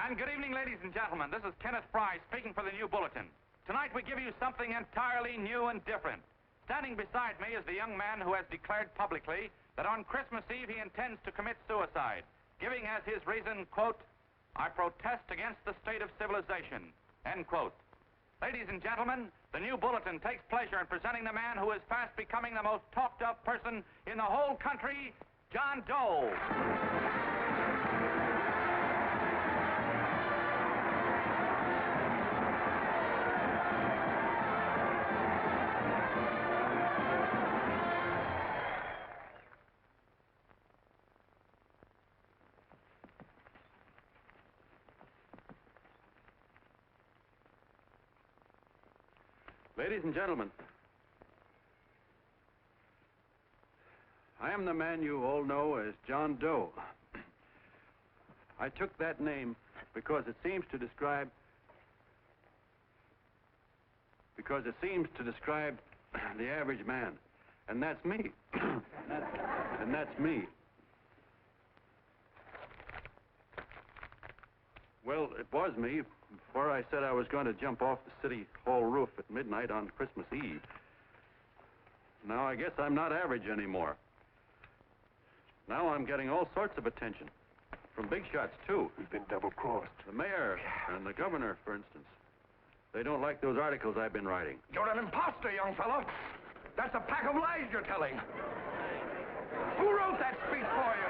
And good evening, ladies and gentlemen. This is Kenneth Fry speaking for the New Bulletin. Tonight we give you something entirely new and different. Standing beside me is the young man who has declared publicly that on Christmas Eve he intends to commit suicide, giving as his reason, quote, "I protest against the state of civilization," end quote. Ladies and gentlemen, the New Bulletin takes pleasure in presenting the man who is fast becoming the most talked of person in the whole country, John Doe. Ladies and gentlemen, I am the man you all know as John Doe. I took that name because it seems to describe the average man. And that's me. And that's me. Well, it was me before I said I was going to jump off the city hall roof at midnight on Christmas Eve. Now I guess I'm not average anymore. Now I'm getting all sorts of attention. From big shots, too. We've been double-crossed. The mayor and the governor, for instance. They don't like those articles I've been writing. You're an imposter, young fellow. That's a pack of lies you're telling. Who wrote that speech for you?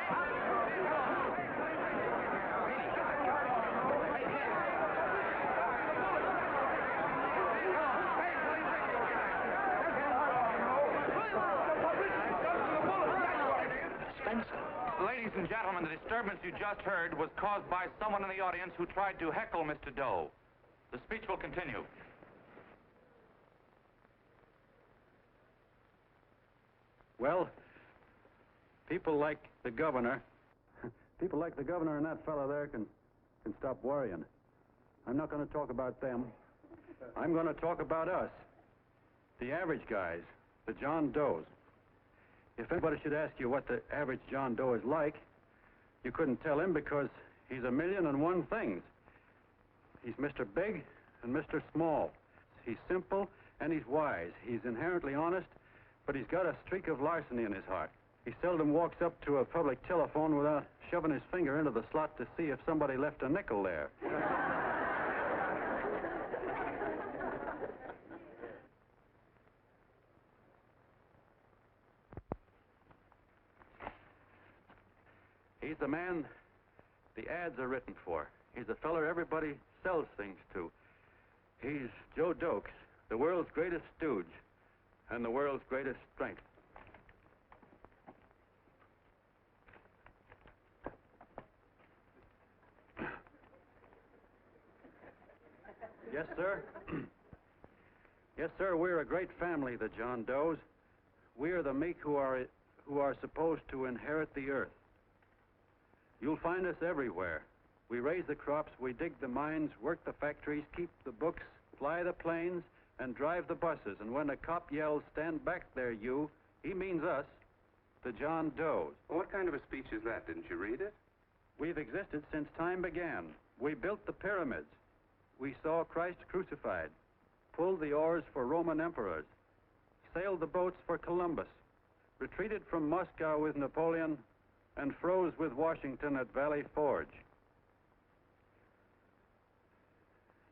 Ladies and gentlemen, the disturbance you just heard was caused by someone in the audience who tried to heckle Mr. Doe. The speech will continue. Well, people like the governor and that fellow there can stop worrying. I'm not going to talk about them. I'm going to talk about us, the average guys, the John Does. If anybody should ask you what the average John Doe is like, you couldn't tell him because he's a million and one things. He's Mr. Big and Mr. Small. He's simple and he's wise. He's inherently honest, but he's got a streak of larceny in his heart. He seldom walks up to a public telephone without shoving his finger into the slot to see if somebody left a nickel there. He's the man the ads are written for. He's the feller everybody sells things to. He's Joe Doe, the world's greatest stooge and the world's greatest strength. Yes, sir. Yes, sir, we're a great family, the John Does. We are the meek who are supposed to inherit the earth. You'll find us everywhere. We raise the crops, we dig the mines, work the factories, keep the books, fly the planes, and drive the buses. And when a cop yells, "Stand back there, you," he means us, the John Does. Well, what kind of a speech is that? Didn't you read it? We've existed since time began. We built the pyramids. We saw Christ crucified, pulled the oars for Roman emperors, sailed the boats for Columbus, retreated from Moscow with Napoleon, and froze with Washington at Valley Forge.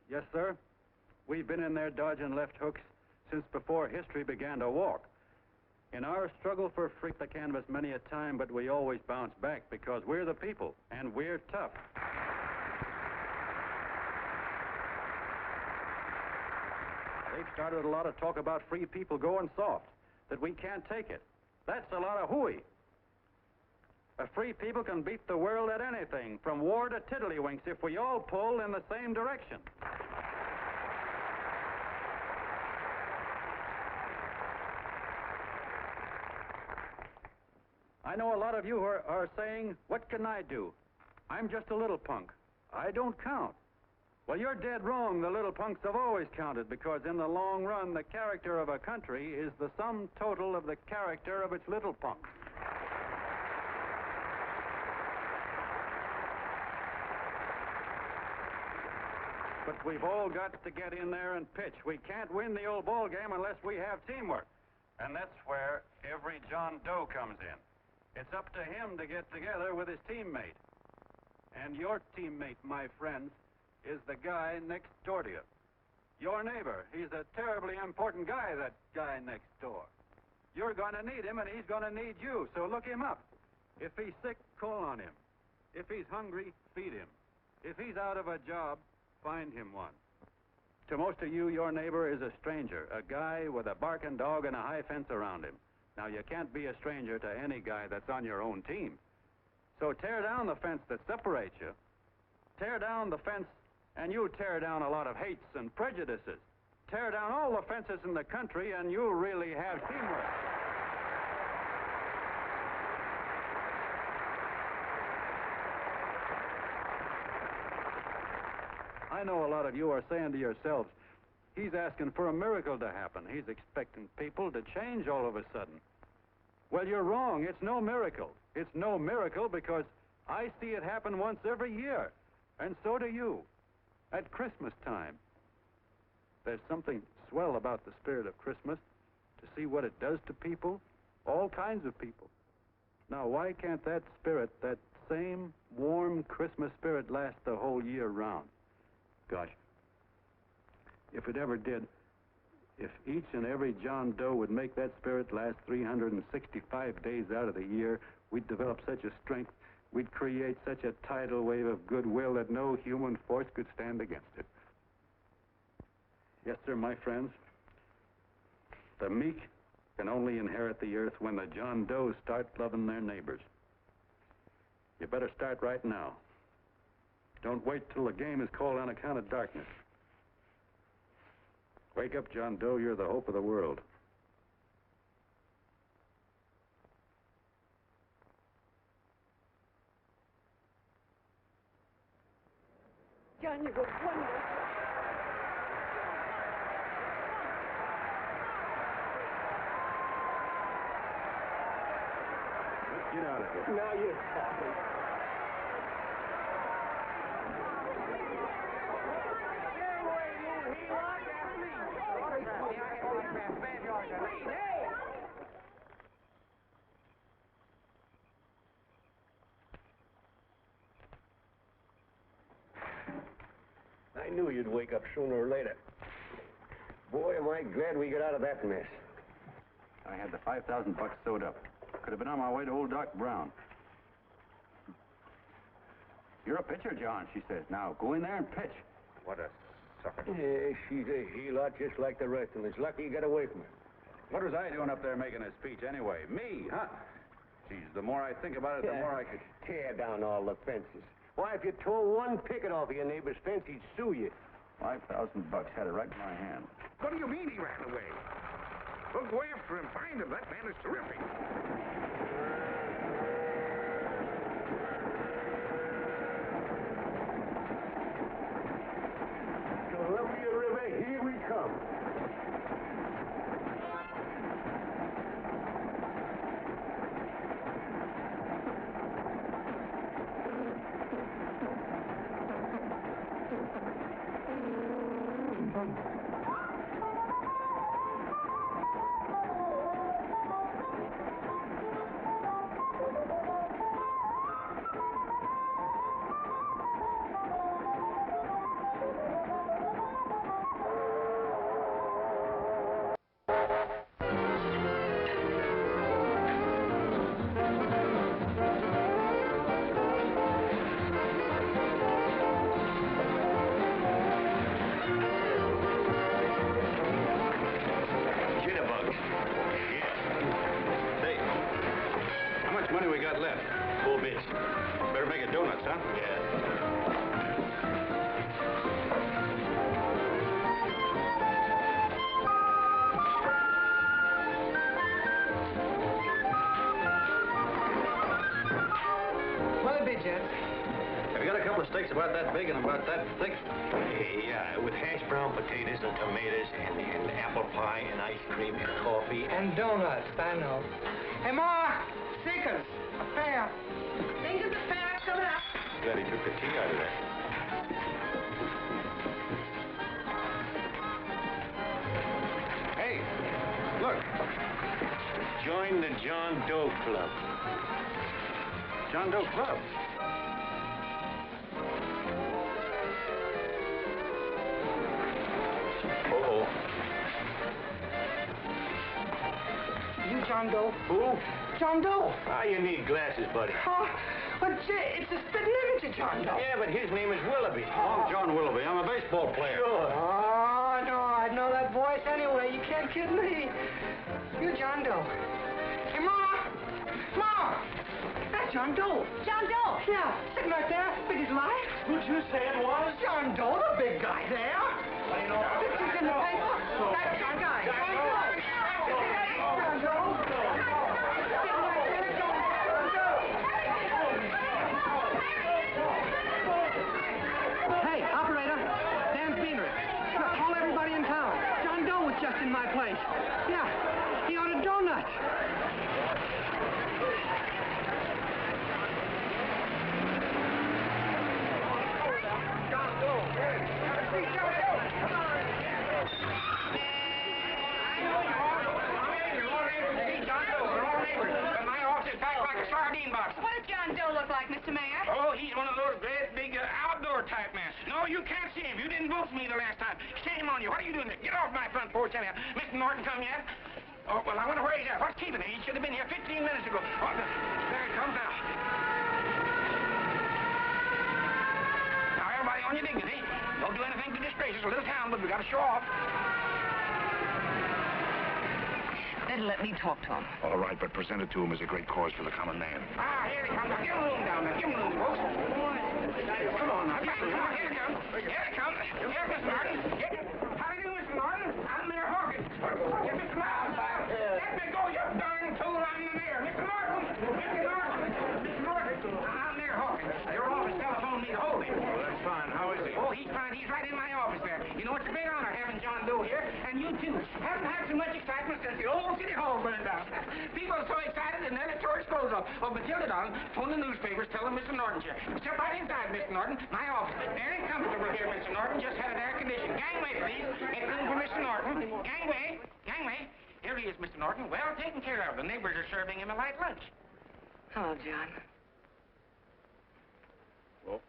Yes, sir. We've been in there dodging left hooks since before history began to walk. In our struggle for freedom, the canvas many a time, but we always bounce back because we're the people, and we're tough. They've started a lot of talk about free people going soft, that we can't take it. That's a lot of hooey. A free people can beat the world at anything, from war to tiddlywinks, if we all pull in the same direction. I know a lot of you are saying, "What can I do? I'm just a little punk. I don't count." Well, you're dead wrong. The little punks have always counted, because in the long run, the character of a country is the sum total of the character of its little punks. But we've all got to get in there and pitch. We can't win the old ball game unless we have teamwork. And that's where every John Doe comes in. It's up to him to get together with his teammate. And your teammate, my friends, is the guy next door to you. Your neighbor. He's a terribly important guy, that guy next door. You're going to need him, and he's going to need you, so look him up. If he's sick, call on him. If he's hungry, feed him. If he's out of a job, find him one. To most of you, your neighbor is a stranger, a guy with a barking dog and a high fence around him. Now, you can't be a stranger to any guy that's on your own team. So tear down the fence that separates you. Tear down the fence, and you'll tear down a lot of hates and prejudices. Tear down all the fences in the country, and you'll really have teamwork. I know a lot of you are saying to yourselves, "He's asking for a miracle to happen. He's expecting people to change all of a sudden." Well, you're wrong. It's no miracle. It's no miracle because I see it happen once every year, and so do you, at Christmas time. There's something swell about the spirit of Christmas, to see what it does to people, all kinds of people. Now, why can't that spirit, that same warm Christmas spirit, last the whole year round? Gosh, if it ever did, if each and every John Doe would make that spirit last 365 days out of the year, we'd develop such a strength, we'd create such a tidal wave of goodwill that no human force could stand against it. Yes, sir, my friends. The meek can only inherit the earth when the John Does start loving their neighbors. You better start right now. Don't wait till the game is called on account of darkness. Wake up, John Doe. You're the hope of the world. John, you go wonderful. Let's get out of here. Now you're talking. knew you'd wake up sooner or later. Boy, am I glad we got out of that mess. I had the $5,000 sewed up. Could have been on my way to old Doc Brown. You're a pitcher, John, she says. Now, go in there and pitch. What a sucker. Yeah, she's a heel-out just like the rest of them. It's lucky you got away from her. What was I doing up there making a speech anyway? Me, huh? Geez, the more I think about it, the more I could... Tear down all the fences. Why, if you tore one picket off of your neighbor's fence, he'd sue you. $5,000 had it right in my hand. What do you mean he ran away? We'll go after him, find him. That man is terrific. Columbia River, here we come. Steaks about that big and about that thick? Yeah, with hash brown potatoes and tomatoes and apple pie and ice cream and coffee. And donuts, I know. Hey, Ma, Seekers, a fair. Seekers, a fair, coming up. Glad he took the tea out of there. Hey, look. Join the John Doe Club. John Doe Club? You John Doe? Who? John Doe. Ah, you need glasses, buddy. Oh, but it's a spitting image of John Doe. Yeah, but his name is Willoughby. I'm John Willoughby. I'm a baseball player. Sure. Oh, no, I'd know that voice anyway. You can't kid me. You John Doe. Hey, Ma! Ma! That's John Doe. John Doe? Yeah, sitting right there, big as life. Who'd you say it was? John Doe, the big guy there. I know. Pictures in the paper. That's John Guy. John Doe. John Doe. Hey, operator, Dan Beanery. Call everybody in town. John Doe was just in my place. Yeah, he ordered donuts. John Doe. See John Doe. Come on. My office is packed like a sardine box. What does John Doe look like, Mr. Mayor? Oh, he's one of those great big outdoor type men. No, you can't see him. You didn't vote for me the last time. Shame on you. What are you doing there? Get off my front porch anyhow. Mr. Norton come yet? Oh, well, I wonder where he's at. What's keeping him? He should have been here 15 minutes ago. Oh, there he comes now. Now, everybody on your dignity. Don't do anything to disgrace us. A little town, but we got to show off. Better let me talk to him. All right, but present it to him as a great cause for the common man. Ah, here he comes. Now, give him room down there. Give him room, folks. Come on now. Here he comes. Here he comes. Here's Mr. Norton. How do you do, Mr. Norton? I'm Mayor Hawkins. Get Mr. Norton. Let me go, you darn tool. I'm the mayor. Mr. Norton. Mr. Norton. Mr. Norton. I'm Mayor Hawkins. Your office telephoned me to hold him. Well, that's fine. How is he? Oh, he's fine. He's right in my office there. You know, it's a great honor having John Doe here, and you too. Haven't had so much excitement since the old City Hall burned down. People are so excited and nearly tore his clothes off. Oh, but Matilda, darling, phone the newspapers, tell them Mr. Norton's here. Step right inside, Mr. Norton. My office. Very comfortable here, Mr. Norton. Just had it air conditioned. Gangway, please. Make room for Mr. Norton. Gangway. Gangway. Here he is, Mr. Norton. Well taken care of. The neighbors are serving him a light lunch. Hello, John. Well,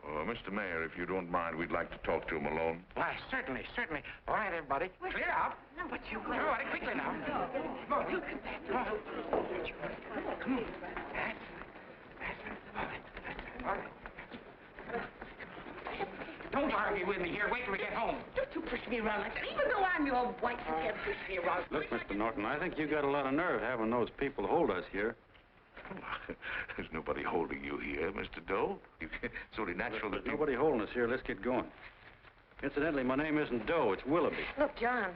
Mr. Mayor, if you don't mind, we'd like to talk to him alone. Why, certainly, certainly. All right, everybody. Clear out. No, but you will. Everybody, quickly now. Come on. Look at that. Come on. Come on. All right. Don't argue with me here. Wait till we get home. Don't you push me around like that. Even though I'm your wife, you can't push me around. Look, Mr. Norton, I think you got a lot of nerve having those people hold us here. There's nobody holding you here, Mr. Doe. It's only natural that There's nobody holding us here. Let's get going. Incidentally, my name isn't Doe. It's Willoughby. Look, John,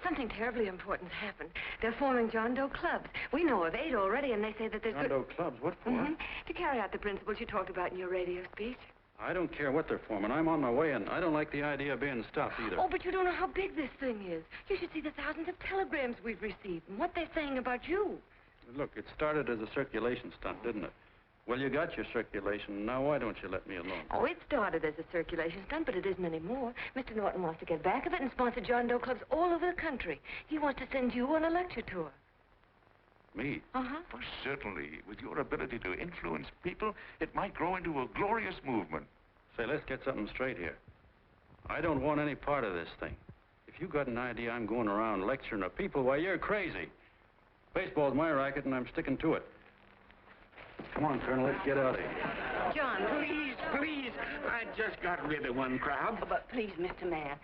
something terribly important's happened. They're forming John Doe clubs. We know of 8 already, and they say that there's John Doe clubs? What for? To carry out the principles you talked about in your radio speech. I don't care what they're forming. I'm on my way, and I don't like the idea of being stopped either. Oh, but you don't know how big this thing is. You should see the thousands of telegrams we've received and what they're saying about you. Look, it started as a circulation stunt, didn't it? Well, you got your circulation. Now, why don't you let me alone? Oh, it started as a circulation stunt, but it isn't anymore. Mr. Norton wants to get back of it and sponsor John Doe clubs all over the country. He wants to send you on a lecture tour. Me? Uh-huh. Well, certainly. With your ability to influence people, it might grow into a glorious movement. Say, let's get something straight here. I don't want any part of this thing. If you got an idea I'm going around lecturing the people, why, you're crazy. Baseball's my racket, and I'm sticking to it. Come on, Colonel, let's get out of here. John, Please, please. I just got rid of one crowd. But please, Mr. Mayor,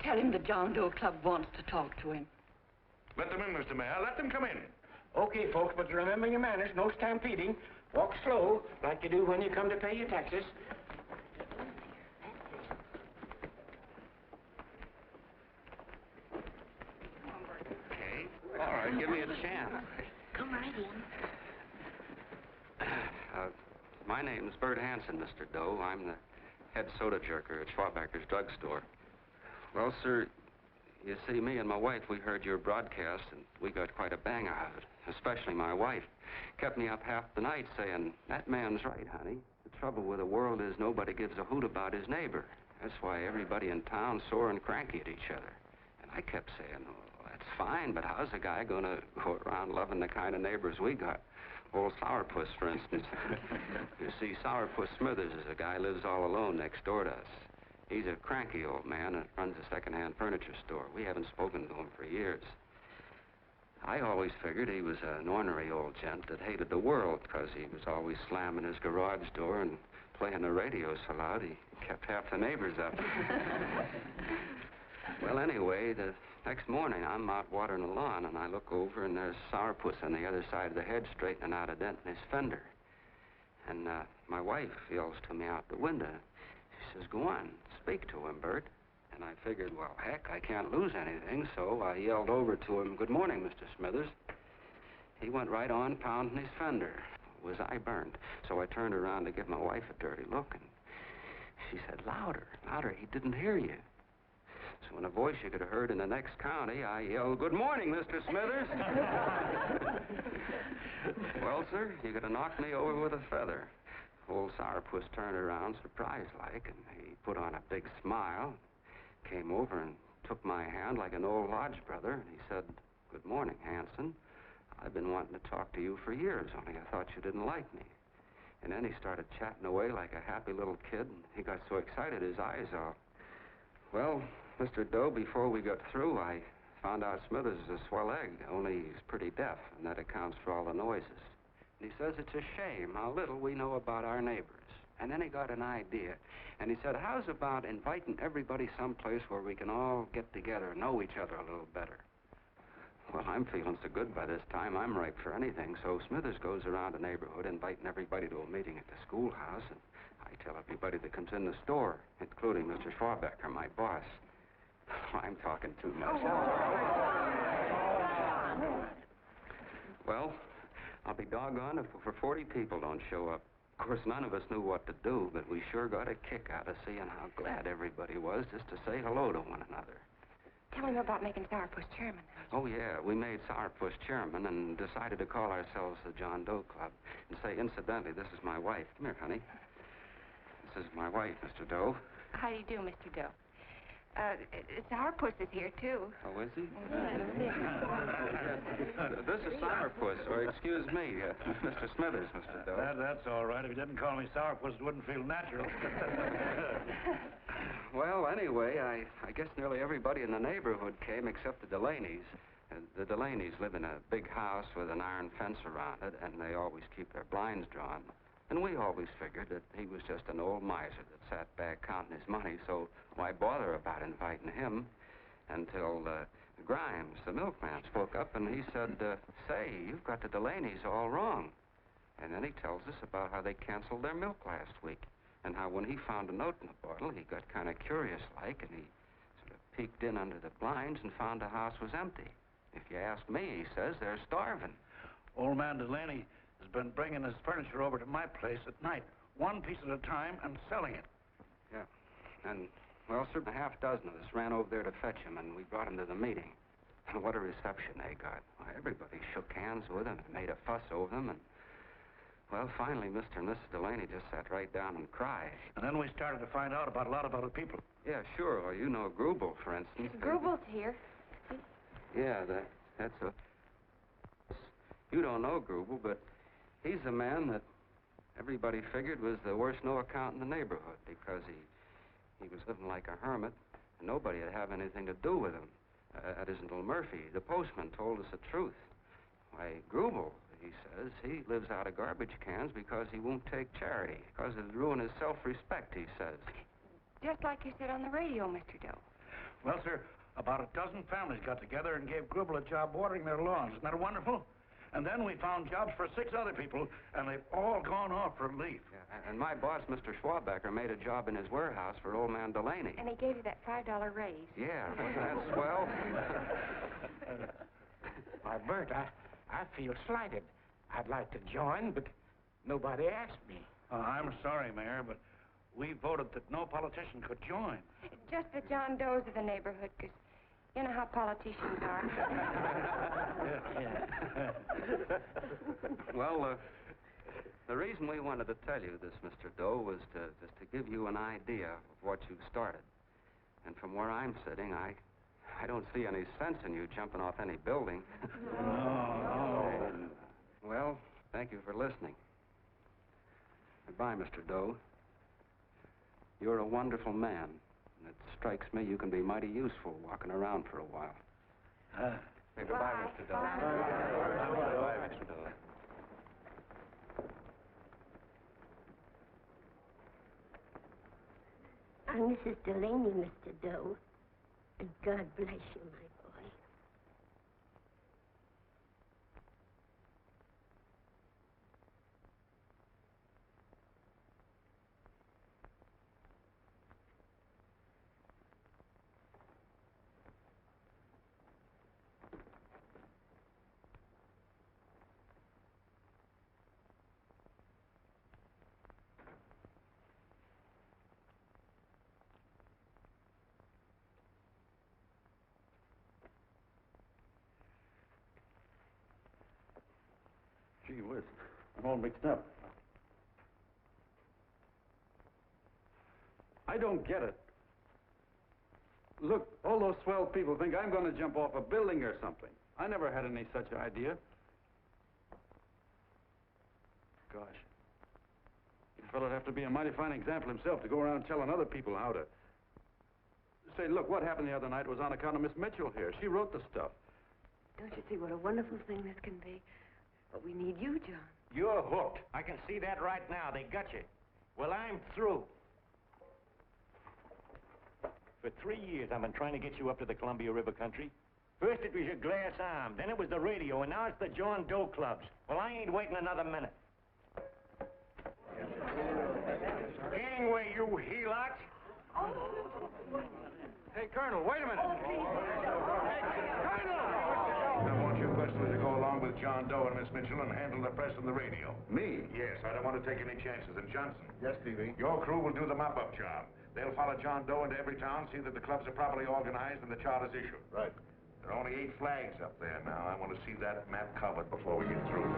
tell him the John Doe Club wants to talk to him. Let them in, Mr. Mayor. Let them come in. Okay, folks, but remember your manners. No stampeding. Walk slow, like you do when you come to pay your taxes. Okay. All right, give me a chance. come right in. My name's Bert Hanson, Mr. Doe. I'm the head soda jerker at Schwabacker's drugstore. Well, sir, you see, me and my wife, we heard your broadcast, and we got quite a bang out of it. Especially my wife. Kept me up half the night saying, that man's right, honey. The trouble with the world is nobody gives a hoot about his neighbor. That's why everybody in town's sore and cranky at each other. And I kept saying, well, that's fine, but how's a guy going to go around loving the kind of neighbors we got? Old Sourpuss, for instance. You see, Sourpuss Smithers is a guy who lives all alone next door to us. He's a cranky old man that runs a second-hand furniture store. We haven't spoken to him for years. I always figured he was an ornery old gent that hated the world because he was always slamming his garage door and playing the radio so loud he kept half the neighbors up. Well, anyway, the next morning I'm out watering the lawn and I look over and there's Sourpuss on the other side of the hedge straightening out a dent in his fender. And my wife yells to me out the window. She says, go on, speak to him, Bert. And I figured, well, heck, I can't lose anything, so I yelled over to him, good morning, Mr. Smithers. He went right on pounding his fender. Was I burned? So I turned around to give my wife a dirty look, and she said, louder, louder, he didn't hear you. So in a voice you could have heard in the next county, I yelled, good morning, Mr. Smithers. Well, sir, you could have knocked me over with a feather. Old Sourpuss turned around surprised-like, and he put on a big smile, came over and took my hand like an old lodge brother, and he said, good morning, Hanson. I've been wanting to talk to you for years, only I thought you didn't like me. And then he started chatting away like a happy little kid, and he got so excited his eyes all... Well, Mr. Doe, before we got through, I found out Smithers is a swell egg, only he's pretty deaf, and that accounts for all the noises. And he says it's a shame how little we know about our neighbors. And then he got an idea, and he said, how's about inviting everybody someplace where we can all get together and know each other a little better? Well, I'm feeling so good by this time, I'm ripe for anything, so Smithers goes around the neighborhood inviting everybody to a meeting at the schoolhouse, and I tell everybody that comes in the store, including Mr. Schwabacker, my boss. I'm talking too much. Well, I'll be doggone if over 40 people don't show up. Of course, none of us knew what to do, but we sure got a kick out of seeing how glad everybody was just to say hello to one another. Tell him about making Sourpuss chairman. Oh, yeah, we made Sourpuss chairman and decided to call ourselves the John Doe Club. And say, incidentally, this is my wife. Come here, honey. This is my wife, Mr. Doe. How do you do, Mr. Doe? It's our puss is here, too. Oh, is he? This is Sourpuss, or excuse me, Mr. Smithers, Mr. Doe. That's all right. If you didn't call me Sourpuss, it wouldn't feel natural. Well, anyway, I guess nearly everybody in the neighborhood came except the Delaney's. The Delaney's live in a big house with an iron fence around it, and they always keep their blinds drawn. And we always figured that he was just an old miser that sat back counting his money, so why bother about inviting him? Until Grimes, the milkman, spoke up, and he said, say, you've got the Delaney's all wrong. And then he tells us about how they canceled their milk last week, and how when he found a note in the bottle, he got kind of curious-like, and he sort of peeked in under the blinds and found the house was empty. If you ask me, he says, they're starving. Old man Delaney has been bringing his furniture over to my place at night, one piece at a time, and selling it. Yeah. And, well, sir, a half dozen of us ran over there to fetch him, and we brought him to the meeting. And what a reception they got. Why, everybody shook hands with him and made a fuss over him, and, well, finally, Mr. and Mrs. Delaney just sat right down and cried. And then we started to find out about a lot of other people. Yeah, sure. Well, you know Grubel, for instance. Grubel's here. Yeah, that's a... You don't know Grubel, but he's the man that everybody figured was the worst no-account in the neighborhood because he was living like a hermit, and nobody would have anything to do with him. That isn't Little Murphy. The postman told us the truth. Why, Grubel, he says, he lives out of garbage cans because he won't take charity, because it'd ruin his self-respect, he says. Just like you said on the radio, Mr. Doe. Well, sir, about a dozen families got together and gave Grubel a job watering their lawns. Isn't that wonderful? And then we found jobs for 6 other people, and they've all gone off for leave. Yeah, and my boss, Mr. Schwabecker, made a job in his warehouse for old man Delaney. And he gave you that $5 raise. Yeah, wasn't that swell? Why, Bert, I feel slighted. I'd like to join, but nobody asked me. I'm sorry, Mayor, but we voted that no politician could join. Just the John Does of the neighborhood, because you know how politicians are. Well, the reason we wanted to tell you this, Mr. Doe, was to give you an idea of what you've started. And from where I'm sitting, I don't see any sense in you jumping off any building. No. Well, thank you for listening. Goodbye, Mr. Doe. You're a wonderful man. And it strikes me you can be mighty useful walking around for a while. Goodbye, Mr. Doe. Goodbye, Mr. Doe. I'm Mrs. Delaney, Mr. Doe. And God bless you, my boy. Gee whiz, I'm all mixed up. I don't get it. Look, all those swell people think I'm going to jump off a building or something. I never had any such idea. Gosh. The fellow'd have to be a mighty fine example himself to go around telling other people how to... Say, look, what happened the other night was on account of Miss Mitchell here. She wrote the stuff. Don't you see what a wonderful thing this can be? But we need you, John. You're hooked. I can see that right now. They got you. Well, I'm through. For 3 years, I've been trying to get you up to the Columbia River country. First it was your glass arm, then it was the radio, and now it's the John Doe clubs. Well, I ain't waiting another minute. Gangway, you helots! Hey, Colonel, wait a minute. I want you personally to go along with John Doe and Miss Mitchell and handle the press and the radio. Me? Yes, I don't want to take any chances. And Johnson. Yes, Stevie? Your crew will do the mop-up job. They'll follow John Doe into every town, see that the clubs are properly organized and the charters issued. Right. There are only 8 flags up there now. I want to see that map covered before we get through.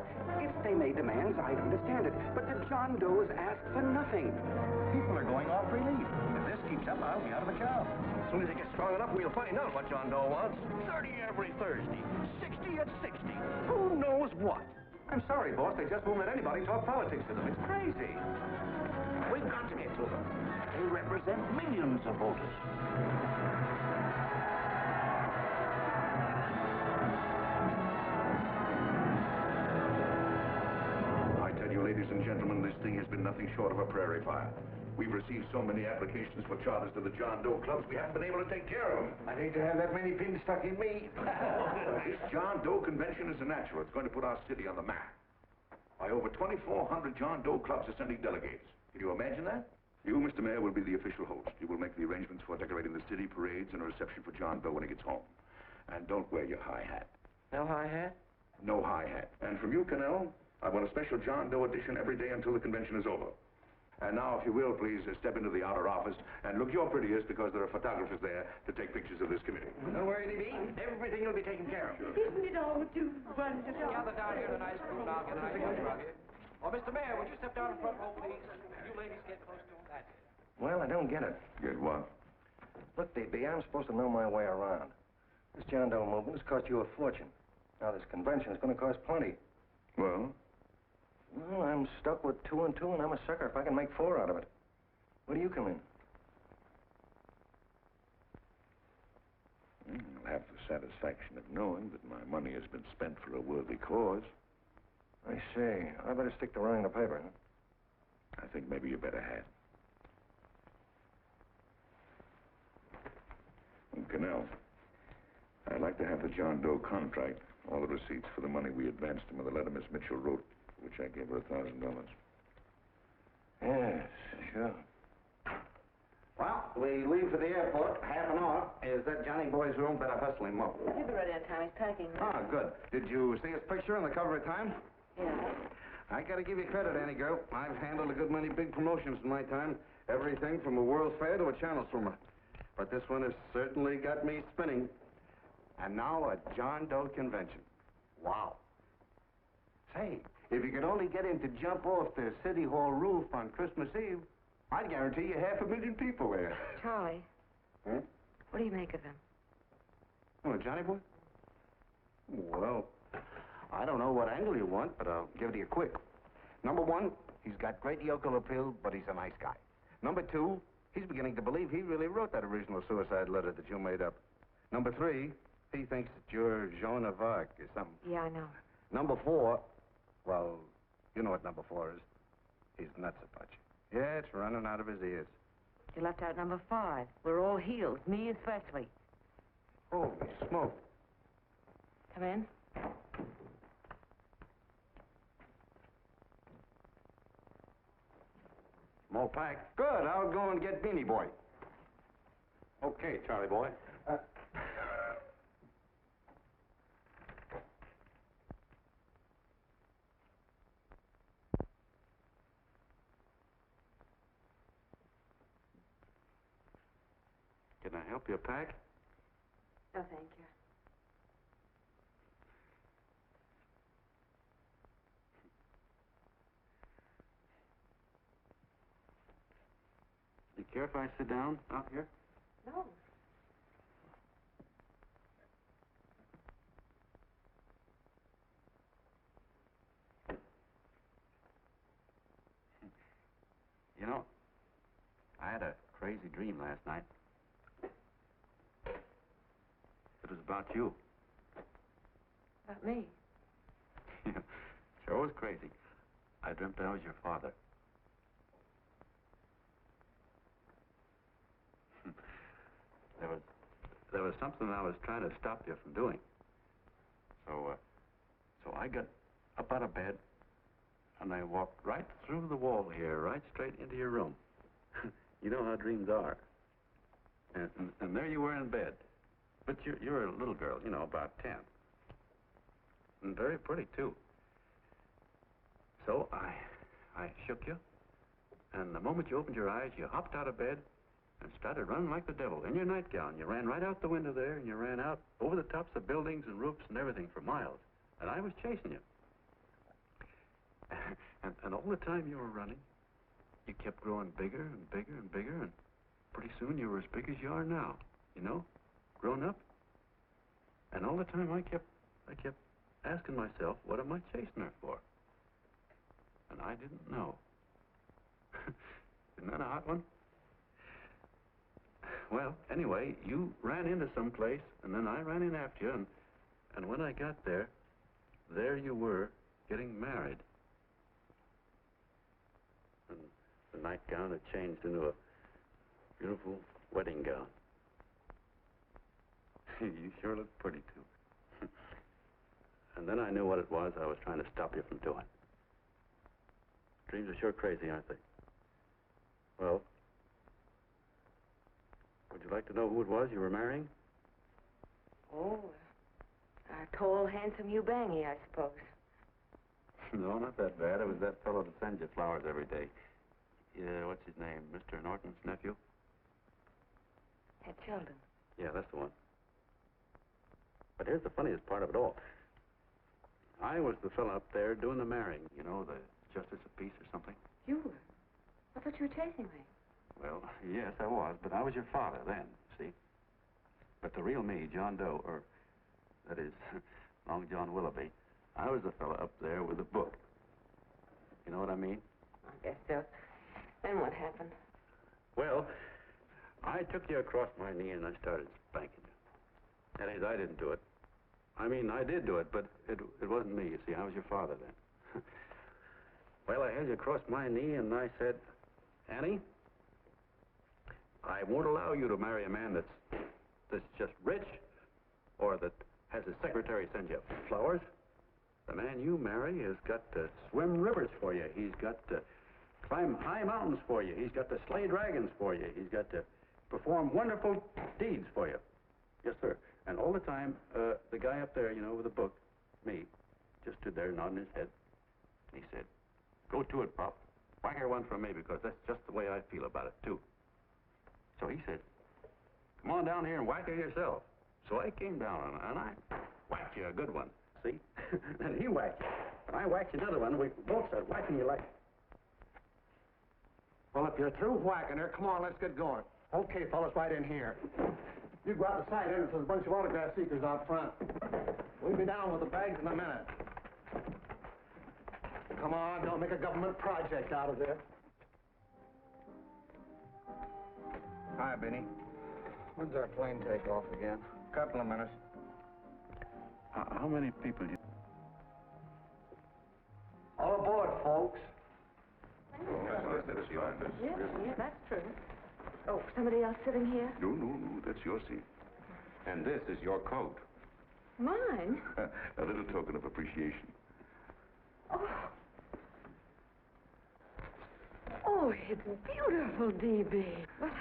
fire. If they made demands, I'd understand it. But the John Does ask for nothing. People are going off relief. If this keeps up, I'll be out of a job. As soon as it gets strong enough, we'll find out what John Doe wants. 30 every Thursday. 60 at 60. Who knows what? I'm sorry, boss. They just won't let anybody talk politics to them. It's crazy. We've got to get to them. They represent millions of voters. I tell you, ladies and gentlemen, this thing has been nothing short of a prairie fire. We've received so many applications for charters to the John Doe clubs, we haven't been able to take care of them. I'd hate to have that many pins stuck in me. This John Doe convention is a natural. It's going to put our city on the map. By over 2,400 John Doe clubs are sending delegates. Can you imagine that? You, Mr. Mayor, will be the official host. You will make the arrangements for decorating the city, parades, and a reception for John Doe when he gets home. And don't wear your high hat. No high hat? No high hat. And from you, Cannell, I want a special John Doe edition every day until the convention is over. And now, if you will, please step into the outer office and look your prettiest because there are photographers there to take pictures of this committee. Don't worry, D.B. Everything will be taken care of. Isn't it all too wonderful? Gather down here in a nice group and I'll get a nice picture of you. Oh, Mr. Mayor, would you step down in front row, please? You ladies get close to him. That's it. Well, I don't get it. Get what? Look, D.B., I'm supposed to know my way around. This John Doe movement has cost you a fortune. Now, this convention is going to cost plenty. Well? Well, I'm stuck with 2 and 2, and I'm a sucker if I can make 4 out of it. Where do you come in? I'll have the satisfaction of knowing that my money has been spent for a worthy cause. I see. I better stick to running the paper, huh? I think maybe you better have. And Cannell, I'd like to have the John Doe contract, all the receipts for the money we advanced him, and the letter Miss Mitchell wrote, which I gave her $1,000. Yes, sure. Well, we leave for the airport. Half an hour. Is that Johnny boy's room? Better hustle him up. He'll be ready on time. He's packing. Ah, good. Did you see his picture on the cover of Time? Yeah. I gotta give you credit, Annie girl. I've handled a good many big promotions in my time. Everything from a World Fair to a channel swimmer. But this one has certainly got me spinning. And now a John Doe convention. Wow. Say, if you could only get him to jump off the City Hall roof on Christmas Eve, I'd guarantee you 500,000 people there. Charlie. Huh? What do you make of him? Oh, Johnny boy? Well, I don't know what angle you want, but I'll give it to you quick. Number 1, he's got great yokel appeal, but he's a nice guy. Number 2, he's beginning to believe he really wrote that original suicide letter that you made up. Number 3, he thinks that you're Joan of Arc or something. Yeah, I know. Number 4, well, you know what number 4 is. He's nuts about you. Yeah, it's running out of his ears. You left out number 5. We're all healed, me especially. Holy smoke. Come in. More pack. Good. I'll go and get Beanie Boy. Okay, Charlie boy. Can I help you pack? No, thank you. You care if I sit down out here? No. You know, I had a crazy dream last night. It was about you. About me? Sure was crazy. I dreamt I was your father. There was something I was trying to stop you from doing. So I got up out of bed, and I walked right through the wall here, right straight into your room. You know how dreams are. And there you were in bed. But you're a little girl, you know, about 10. And very pretty, too. So I shook you, and the moment you opened your eyes, you hopped out of bed and started running like the devil in your nightgown. You ran right out the window there, and you ran out over the tops of buildings and roofs and everything for miles. And I was chasing you. And all the time you were running, you kept growing bigger and bigger and bigger, and pretty soon you were as big as you are now, you know, grown up. And all the time I kept asking myself, what am I chasing her for? And I didn't know. Isn't that a hot one? Well, anyway, you ran into some place, and then I ran in after you, and when I got there, there you were, getting married. And the nightgown had changed into a beautiful wedding gown. You sure look pretty, too. And then I knew what it was I was trying to stop you from doing. Dreams are sure crazy, aren't they? Well, would you like to know who it was you were marrying? Oh, a tall, handsome Ubangi, I suppose. No, not that bad. It was that fellow that sends you flowers every day. What's his name? Mr. Norton's nephew? Ed Sheldon. Yeah, that's the one. But here's the funniest part of it all. I was the fellow up there doing the marrying, you know, the justice of peace or something. You were? I thought you were chasing me. Well, yes, I was, but I was your father then, see? But the real me, John Doe, or that is, Long John Willoughby, I was the fellow up there with the book. You know what I mean? I guess so. Then what happened? Well, I took you across my knee and I started spanking you. That is, I didn't do it. I mean, I did do it, but it wasn't me, you see. I was your father then. Well, I held you across my knee and I said, Annie, I won't allow you to marry a man that's just rich or that has his secretary send you flowers. The man you marry has got to swim rivers for you. He's got to climb high mountains for you. He's got to slay dragons for you. He's got to perform wonderful deeds for you. Yes, sir. And all the time, the guy up there, you know, with the book, me, just stood there nodding his head. He said, go to it, Pop. Whack her one from me, because that's just the way I feel about it, too. So he said, come on down here and whack her yourself. So I came down, and I whacked you a good one, see? And he whacked you. And I whacked you another one, and we both started whacking you like... Well, if you're through whacking her, come on, let's get going. Okay, fellas, right in here. You go out the side entrance, there's a bunch of autograph seekers out front. We'll be down with the bags in a minute. Come on, don't make a government project out of this. Hi, Benny. When's our plane take off again? Couple of minutes. How many people you... All aboard, folks. That is fine. Yeah, that's true. Oh, somebody else sitting here? No, that's your seat. And this is your coat. Mine? A little token of appreciation. Oh, it's beautiful, D.B. Well,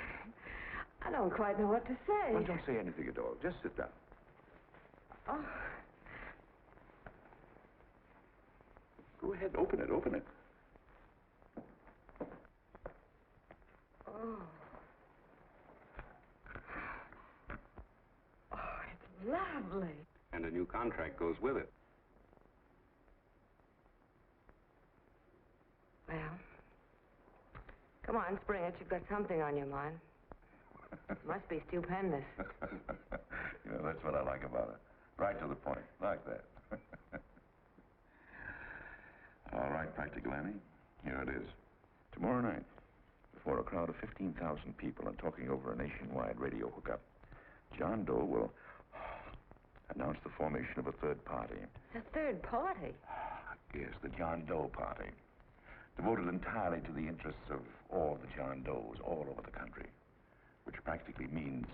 I don't quite know what to say. Well, don't say anything at all. Just sit down. Oh. Go ahead, open it. Oh. Oh, it's lovely. And a new contract goes with it. Well, come on, spring it. You've got something on your mind. Must be stupendous. You know, that's what I like about it. Right to the point, like that. All right, Practical Annie, here it is. Tomorrow night, before a crowd of 15,000 people and talking over a nationwide radio hookup, John Doe will announce the formation of a third party. A third party? Yes, the John Doe Party. Devoted entirely to the interests of all the John Does all over the country, which practically means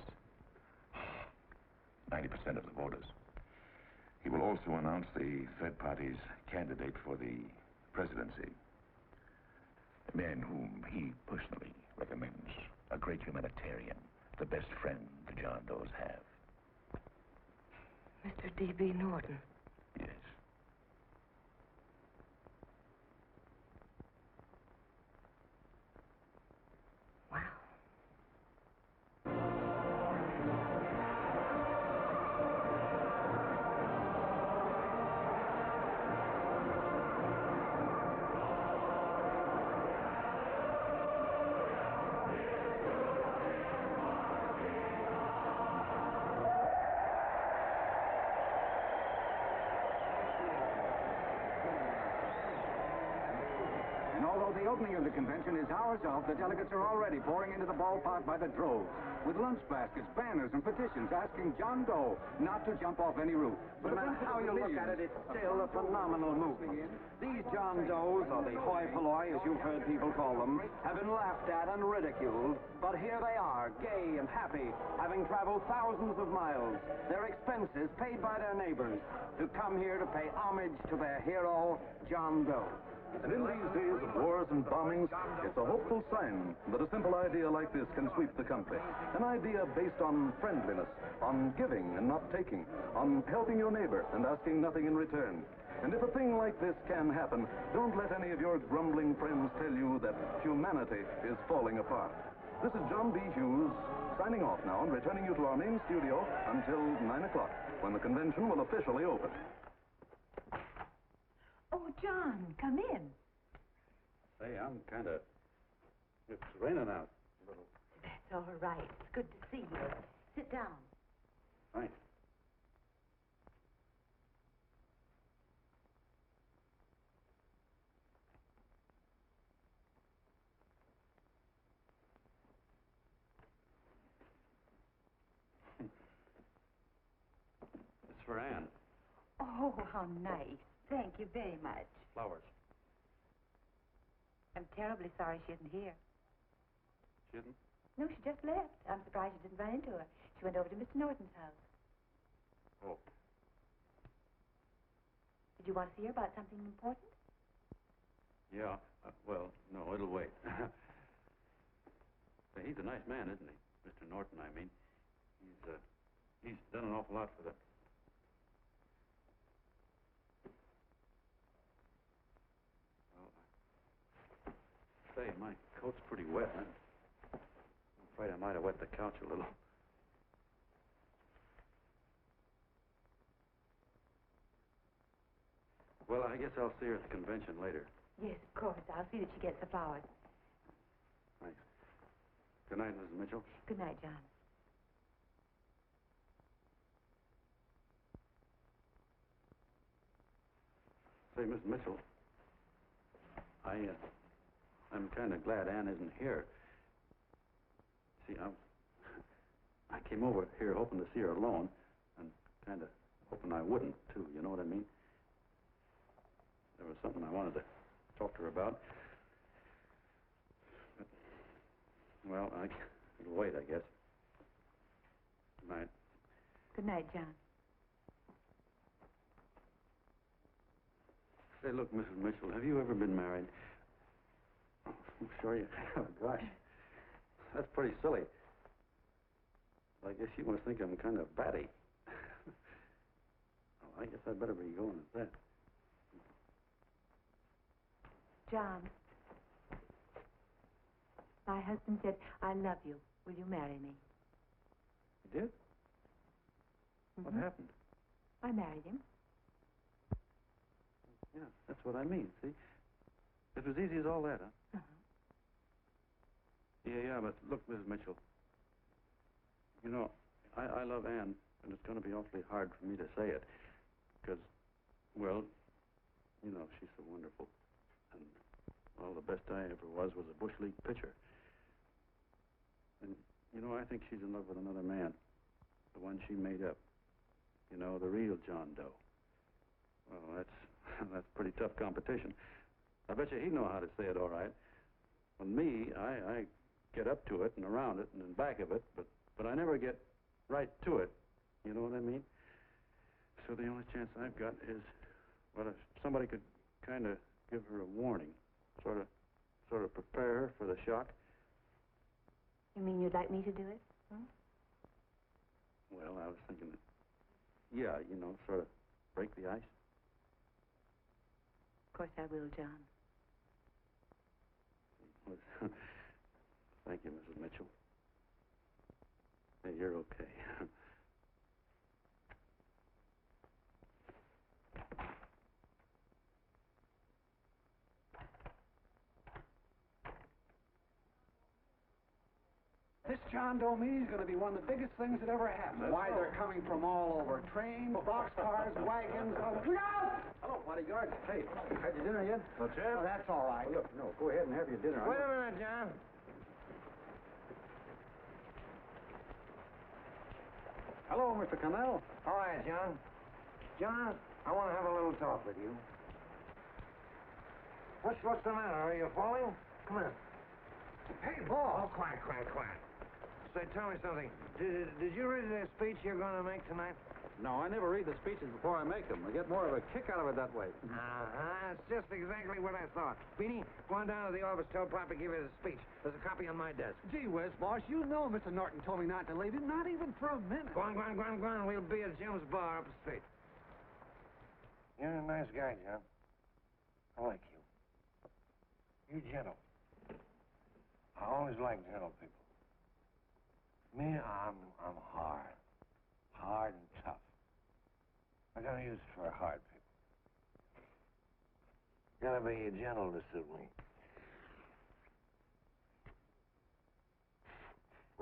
90% of the voters. He will also announce the third party's candidate for the presidency. A man whom he personally recommends, a great humanitarian, the best friend the John Does have. Mr. D.B. Norton. Yes. Wow. although the opening of the convention is hours off, the delegates are already pouring into the ballpark by the droves, with lunch baskets, banners, and petitions asking John Doe not to jump off any roof. But no matter how you look at it, it's still a phenomenal movement. These John Does, or the hoi polloi, as you've heard people call them, have been laughed at and ridiculed, but here they are, gay and happy, having traveled thousands of miles, their expenses paid by their neighbors, to come here to pay homage to their hero, John Doe. And in these days of wars and bombings, it's a hopeful sign that a simple idea like this can sweep the country. An idea based on friendliness, on giving and not taking, on helping your neighbor and asking nothing in return. And if a thing like this can happen, don't let any of your grumbling friends tell you that humanity is falling apart. This is John B. Hughes, signing off now and returning you to our main studio until 9 o'clock, when the convention will officially open. Oh, John, come in. Say, I'm kind of... It's raining out a little. That's all right. It's good to see you. Sit down. Thanks. It's for Anne. Oh, how nice. Thank you very much. Flowers. I'm terribly sorry she isn't here. She isn't? No, she just left. I'm surprised you didn't run into her. She went over to Mr. Norton's house. Oh. Did you want to see her about something important? Yeah. Well, no, it'll wait. Say, he's a nice man, isn't he? Mr. Norton, I mean. He's done an awful lot for the... Say, my coat's pretty wet. I'm afraid I might have wet the couch a little. Well, I guess I'll see her at the convention later. Yes, of course. I'll see that she gets the flowers. Thanks. Good night, Mrs. Mitchell. Good night, John. Say, Mrs. Mitchell, I'm kind of glad Anne isn't here. See, I came over here hoping to see her alone, and kind of hoping I wouldn't, too, you know what I mean? There was something I wanted to talk to her about. But, well, it'll wait, I guess. Good night. Good night, John. Say, look, Mrs. Mitchell, have you ever been married? Oh, I'm sure you have. Gosh, that's pretty silly. I guess you must think I'm kind of batty. Well, I guess I'd better be going at that. John, my husband said, I love you. Will you marry me? You did? What happened? I married him. Yeah, that's what I mean, see? It was easy as all that, huh? Yeah, but look, Mrs. Mitchell. You know, I love Anne, and it's going to be awfully hard for me to say it. Because, well, you know, she's so wonderful. And, well, the best I ever was a Bush League pitcher. And, you know, I think she's in love with another man. The one she made up. You know, the real John Doe. Well, that's pretty tough competition. I bet you he'd know how to say it all right. With me, I get up to it and around it and in back of it, but I never get right to it. You know what I mean? So the only chance I've got is, well, if somebody could kind of give her a warning, sort of prepare her for the shock. You mean you'd like me to do it? Hmm? Well, I was thinking that, yeah, you know, sort of break the ice. Of course I will, John. Thank you, Mrs. Mitchell. Hey, you're okay. This John Doe meeting is going to be one of the biggest things that ever happened. Why, they're coming from all over. Trains, boxcars, wagons. Look out! Hello, bodyguard. Hey, had your dinner yet? That's it. Oh, that's all right. Look, no, go ahead and have your dinner. Wait a minute, John. Hello, Mr. Connell. All right, John. John, I want to have a little talk with you. What's the matter? Are you falling? Come here. Hey, boy. Oh, quiet. Say, tell me something. Did you read the speech you're going to make tonight? No, I never read the speeches before I make them. I get more of a kick out of it that way. That's just exactly what I thought. Beanie, go on down to the office, tell Pop to give you the speech. There's a copy on my desk. Gee whiz, boss, you know Mr. Norton told me not to leave him, not even for a minute. Go on. We'll be at Jim's bar up the street. You're a nice guy, John. I like you. You're gentle. I always like gentle people. Me, I'm hard. Hard and tough. I got a use for hard people. Gotta be gentle to suit me.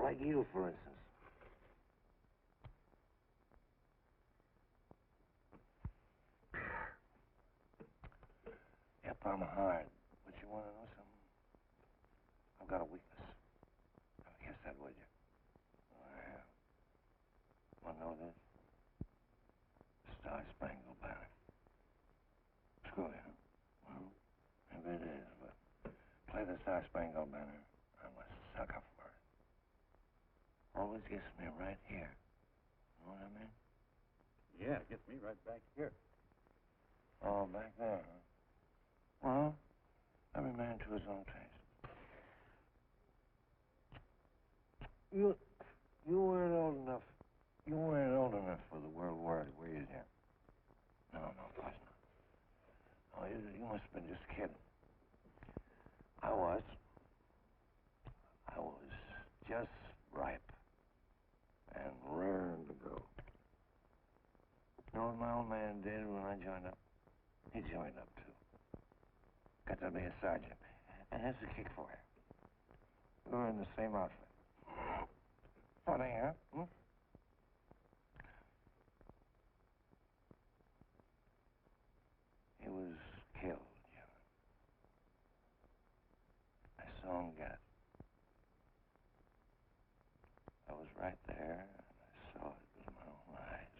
Like you, for instance. Yep, I'm hard. But you want to know something? I've got a weakness. Never guess that, would you? I have. Want to know this? Star-Spangled Banner. Screw you. Well, maybe it is, but play the Star-Spangled Banner. I'm a sucker for it. Always gets me right here. Know what I mean? Yeah, it gets me right back here. Oh, back there, huh? Well, every man to his own taste. You weren't old enough. You weren't old enough for the World War, were you, Jim? No, of course not. Oh, you must have been just kidding. I was just ripe and raring to go. You know what my old man did when I joined up? He joined up, too. Got to be a sergeant. And here's the kick for you. We were in the same outfit. Funny, huh? Hmm? He was killed, John. I saw him get it. I was right there, and I saw it with my own eyes.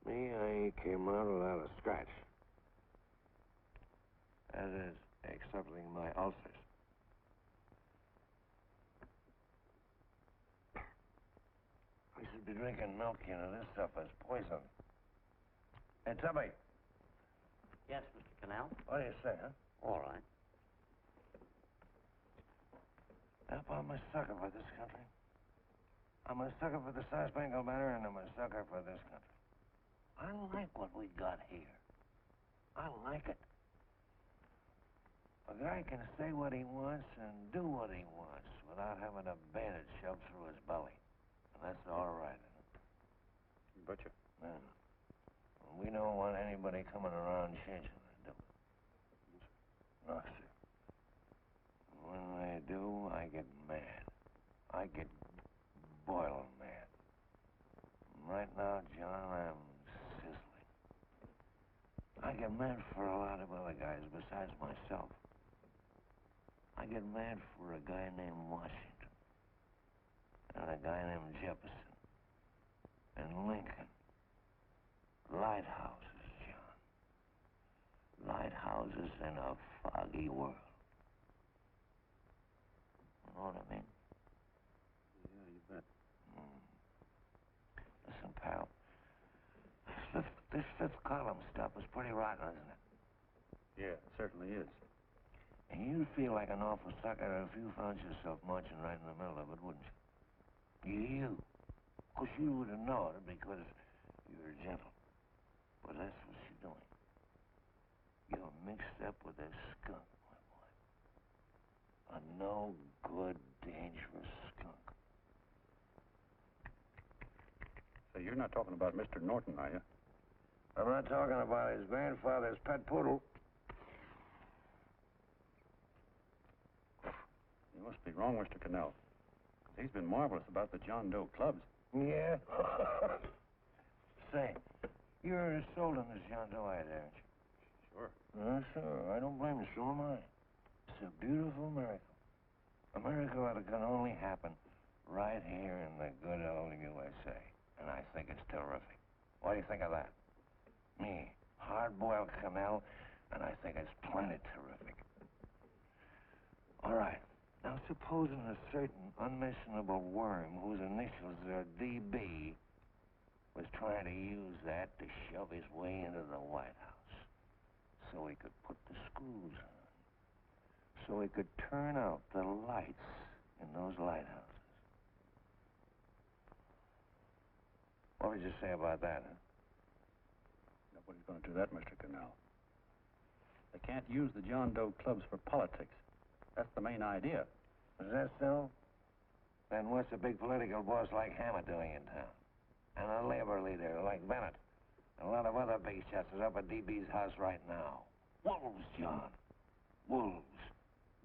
Me, I came out without a scratch. That is, excepting my ulcers. We should be drinking milk, you know. This stuff is poison. Hey, Tubby. Yes, Mr. Connell? What do you say, huh? All right. Yep, I'm a sucker for this country. I'm a sucker for the Star-Spangled Banner, and I'm a sucker for this country. I like what we got here. I like it. A guy can say what he wants and do what he wants without having a bayonet shoved through his belly. And that's all right, isn't it? You betcha. Yeah. We don't want anybody coming around changing it, do we? No, sir. When they do, I get mad. I get boiling mad. Right now, John, I'm sizzling. I get mad for a lot of other guys besides myself. I get mad for a guy named Washington, and a guy named Jefferson, and Lincoln. Lighthouses, John. Lighthouses in a foggy world. You know what I mean? Yeah, you bet. Listen, pal. This fifth column stuff is pretty rotten, isn't it? Yeah, it certainly is. And you'd feel like an awful sucker if you found yourself marching right in the middle of it, wouldn't you? You. Of course, you would have known it because you're gentle. But that's what you're doing. You're mixed up with a skunk, my boy. A no-good, dangerous skunk. So you're not talking about Mr. Norton, are you? I'm not talking about his grandfather's pet poodle. You must be wrong, Mr. Cannell. He's been marvelous about the John Doe clubs. Yeah? Say, you're sold on this John Doe ad, aren't you? Sure. Sure. I don't blame you. So am I. It's a beautiful miracle. A miracle that can only happen right here in the good old USA. And I think it's terrific. What do you think of that? Me, hard-boiled Cannell, and I think it's plenty terrific. All right. Now, supposing a certain unmentionable worm whose initials are DB was trying to use that to shove his way into the White House so he could put the screws on, so he could turn out the lights in those lighthouses. What would you say about that, huh? Nobody's going to do that, Mr. Cannell. They can't use the John Doe clubs for politics. That's the main idea. Is that so? Then what's a big political boss like Hammett doing in town? And a labor leader like Bennett? And a lot of other big shots are up at DB's house right now. Wolves, John. Wolves.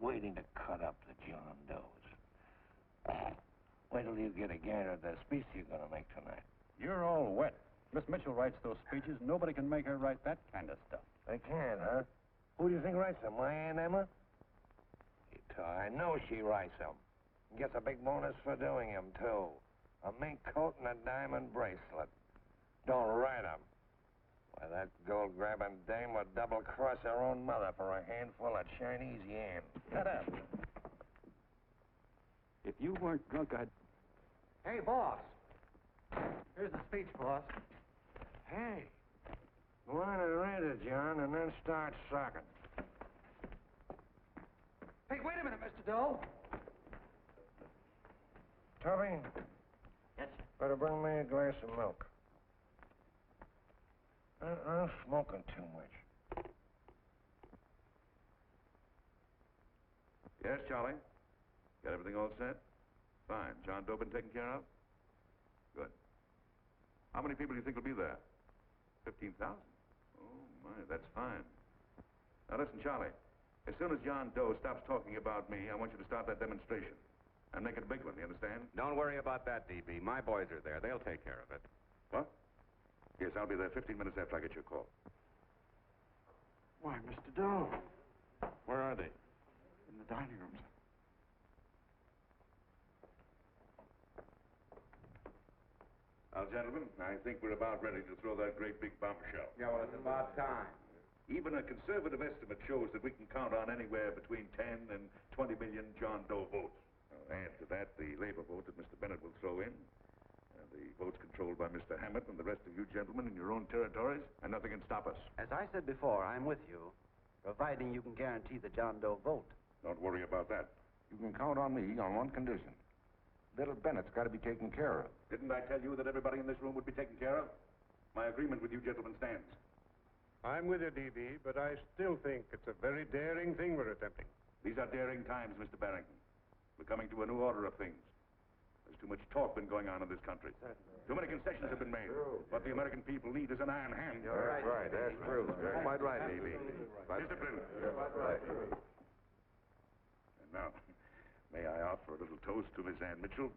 Waiting to cut up the John Does. Wait till you get a gander at the speech you're going to make tonight. You're all wet. Miss Mitchell writes those speeches. Nobody can make her write that kind of stuff. They can't, huh? Who do you think writes them? My Aunt Emma? I know she writes them. Gets a big bonus for doing them, too. A mink coat and a diamond bracelet. Don't write them. Why, that gold-grabbing dame would double-cross her own mother for a handful of Chinese yams. Shut up. If you weren't drunk, I'd... Hey, boss. Here's the speech, boss. Hey. Go on and read it, John, and then start sucking. Hey, wait a minute, Mr. Doe. Tubby? Yes, sir. Better bring me a glass of milk. I'm smoking too much. Yes, Charlie? Got everything all set? Fine. John Doe been taken care of? Good. How many people do you think will be there? 15,000? Oh, my, that's fine. Now, listen, Charlie. As soon as John Doe stops talking about me, I want you to start that demonstration. And make it a big one, you understand? Don't worry about that, DB. My boys are there. They'll take care of it. What? Yes, I'll be there 15 minutes after I get your call. Why, Mr. Doe. Where are they? In the dining room. Now, gentlemen, I think we're about ready to throw that great big bombshell. Yeah, well, it's about time. Even a conservative estimate shows that we can count on anywhere between 10 and 20 million John Doe votes. Add to that the labor vote that Mr. Bennett will throw in, the votes controlled by Mr. Hammett and the rest of you gentlemen in your own territories, and nothing can stop us. As I said before, I'm with you, providing you can guarantee the John Doe vote. Don't worry about that. You can count on me on one condition. Little Bennett's got to be taken care of. Didn't I tell you that everybody in this room would be taken care of? My agreement with you gentlemen stands. I'm with you, DB, but I still think it's a very daring thing we're attempting. These are daring times, Mr. Barrington. We're coming to a new order of things. There's too much talk been going on in this country. Too many concessions have been made. What the American people need is an iron hand. That's right. That's true. You're quite right, D.B. Discipline. Right. And now, may I offer a little toast to Miss Ann Mitchell,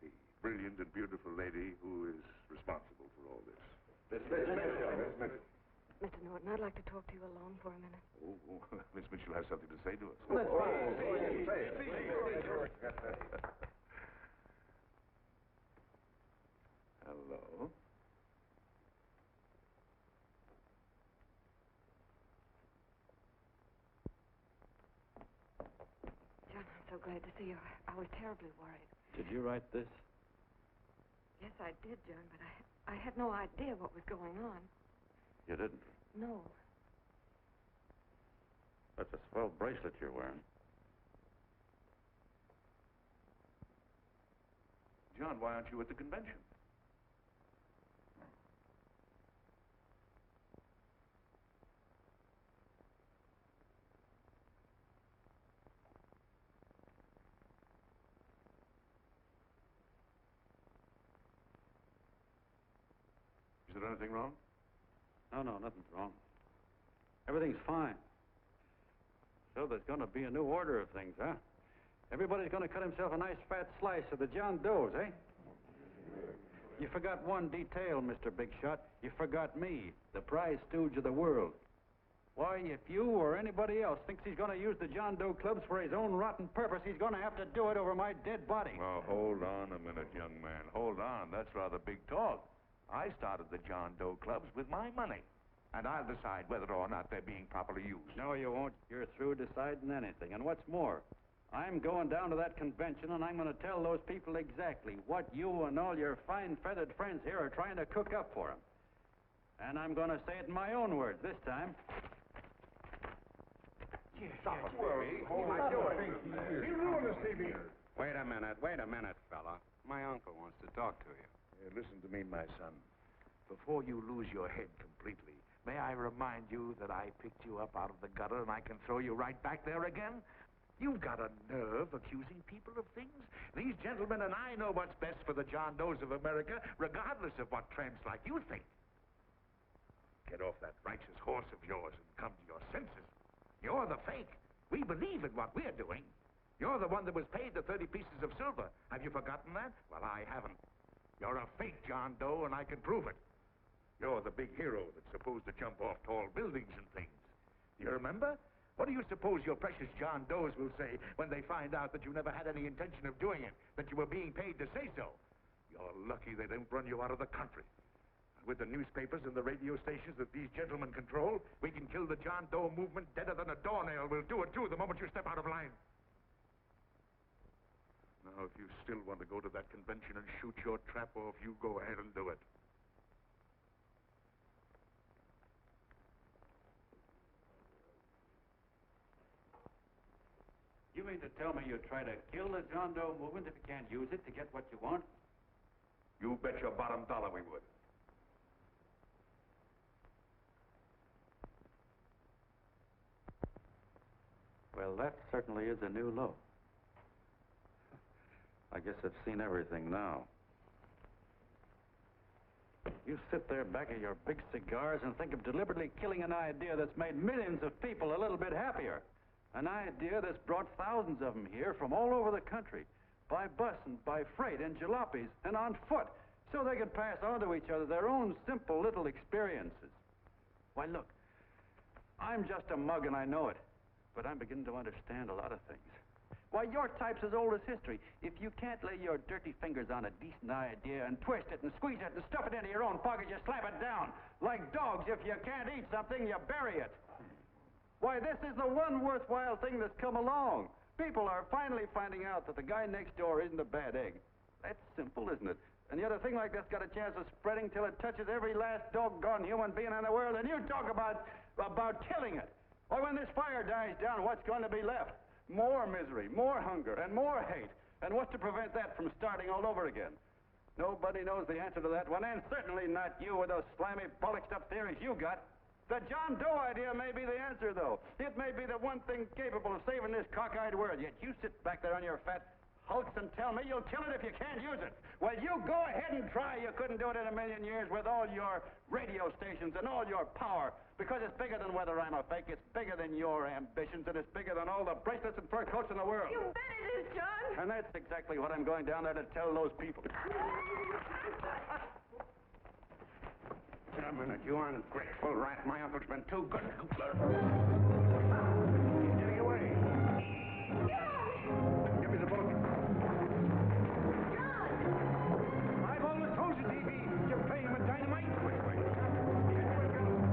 the brilliant and beautiful lady who is responsible for all this. Miss Mitchell. Mr. Norton, I'd like to talk to you alone for a minute. Oh, Miss Mitchell has something to say to us. That's right. Hello. John, I'm so glad to see you. I was terribly worried. Did you write this? Yes, I did, John, but I had no idea what was going on. You didn't? No. That's a swell bracelet you're wearing. John, why aren't you at the convention? Is there anything wrong? No, nothing's wrong. Everything's fine. So there's going to be a new order of things, huh? Everybody's going to cut himself a nice fat slice of the John Does, eh? You forgot one detail, Mr. Big Shot. You forgot me, the prize stooge of the world. Why, if you or anybody else thinks he's going to use the John Doe clubs for his own rotten purpose, he's going to have to do it over my dead body. Well, hold on a minute, young man. Hold on. That's rather big talk. I started the John Doe clubs with my money. And I'll decide whether or not they're being properly used. No, you won't. You're through deciding anything. And what's more, I'm going down to that convention, and I'm going to tell those people exactly what you and all your fine-feathered friends here are trying to cook up for them. And I'm going to say it in my own words this time. Stop him, baby. What am I doing? You ruined us, TV. Wait a minute, fella. My uncle wants to talk to you. Listen to me, my son. Before you lose your head completely, may I remind you that I picked you up out of the gutter and I can throw you right back there again? You've got a nerve accusing people of things. These gentlemen and I know what's best for the John Does of America, regardless of what tramps like you think. Get off that righteous horse of yours and come to your senses. You're the fake. We believe in what we're doing. You're the one that was paid the 30 pieces of silver. Have you forgotten that? Well, I haven't. You're a fake John Doe, and I can prove it. You're the big hero that's supposed to jump off tall buildings and things. Do you remember? What do you suppose your precious John Does will say when they find out that you never had any intention of doing it, that you were being paid to say so? You're lucky they don't run you out of the country. With the newspapers and the radio stations that these gentlemen control, we can kill the John Doe movement deader than a doornail. We'll do it, too, the moment you step out of line. Now, if you still want to go to that convention and shoot your trap off, you go ahead and do it. You mean to tell me you'd try to kill the John Doe movement if you can't use it to get what you want? You bet your bottom dollar we would. Well, that certainly is a new low. I guess I've seen everything now. You sit there back of your big cigars and think of deliberately killing an idea that's made millions of people a little bit happier. An idea that's brought thousands of them here from all over the country, by bus and by freight and jalopies and on foot, so they can pass on to each other their own simple little experiences. Why, look, I'm just a mug and I know it, but I'm beginning to understand a lot of things. Why, your type's as old as history. If you can't lay your dirty fingers on a decent idea and twist it and squeeze it and stuff it into your own pocket, you slap it down. Like dogs, if you can't eat something, you bury it. Why, this is the one worthwhile thing that's come along. People are finally finding out that the guy next door isn't a bad egg. That's simple, isn't it? And yet a thing like that's got a chance of spreading till it touches every last doggone human being in the world, and you talk about killing it. Why, when this fire dies down, what's going to be left? More misery, more hunger, and more hate. And what's to prevent that from starting all over again? Nobody knows the answer to that one, and certainly not you with those slimy, bollocked-up theories you got. The John Doe idea may be the answer, though. It may be the one thing capable of saving this cockeyed world, yet you sit back there on your fat hulks and tell me you'll kill it if you can't use it. Well, you go ahead and try. You couldn't do it in a million years with all your radio stations and all your power, because it's bigger than whether I'm a fake. It's bigger than your ambitions, and it's bigger than all the bracelets and fur coats in the world. You bet it is, John. And that's exactly what I'm going down there to tell those people. A minute, you ungrateful rat. My uncle's been too good. He's getting away. Give me the book. John! I've always told you, TV, you're playing him with dynamite. Wait.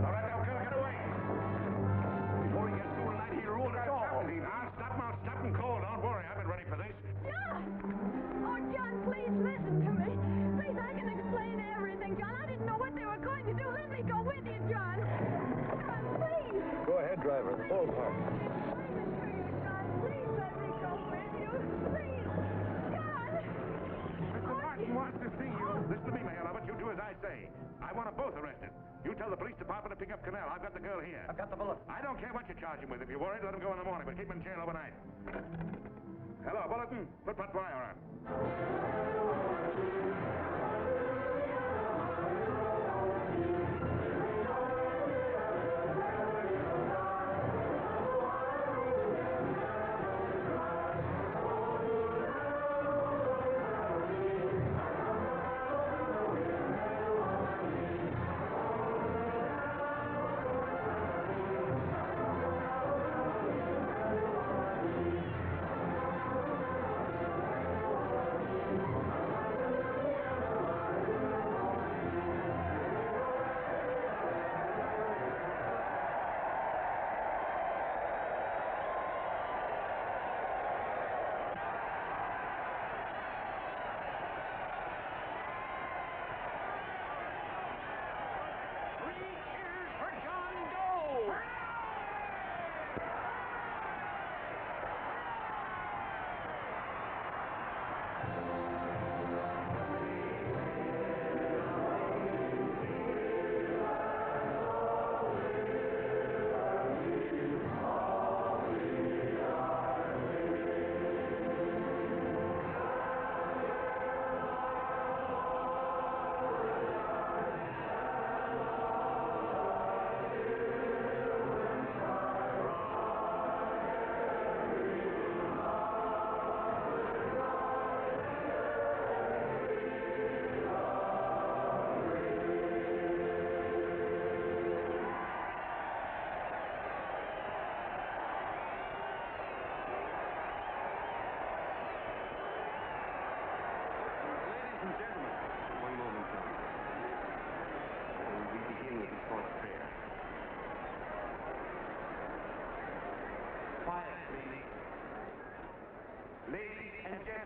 All right, now, get away. Before he gets through tonight, he'll ruin it all. I'll stop him cold. Don't worry, I've been ready for this. John! Oh, John, please listen to me. Please, I can explain everything, John. I didn't know what they were going to do. Let me go with you, John. John, please. Go ahead, driver. Full park. John, please let me go with you. Please. John! Mr. Martin wants to see you. Listen to me, Mayor Lovett. You do as I say. I want them both arrested. You tell the police department to pick up Cannell. I've got the girl here. I've got the bullet. I don't care what you charge him with. If you're worried, let him go in the morning, but keep him in jail overnight. Hello, Bulletin. Put wire on.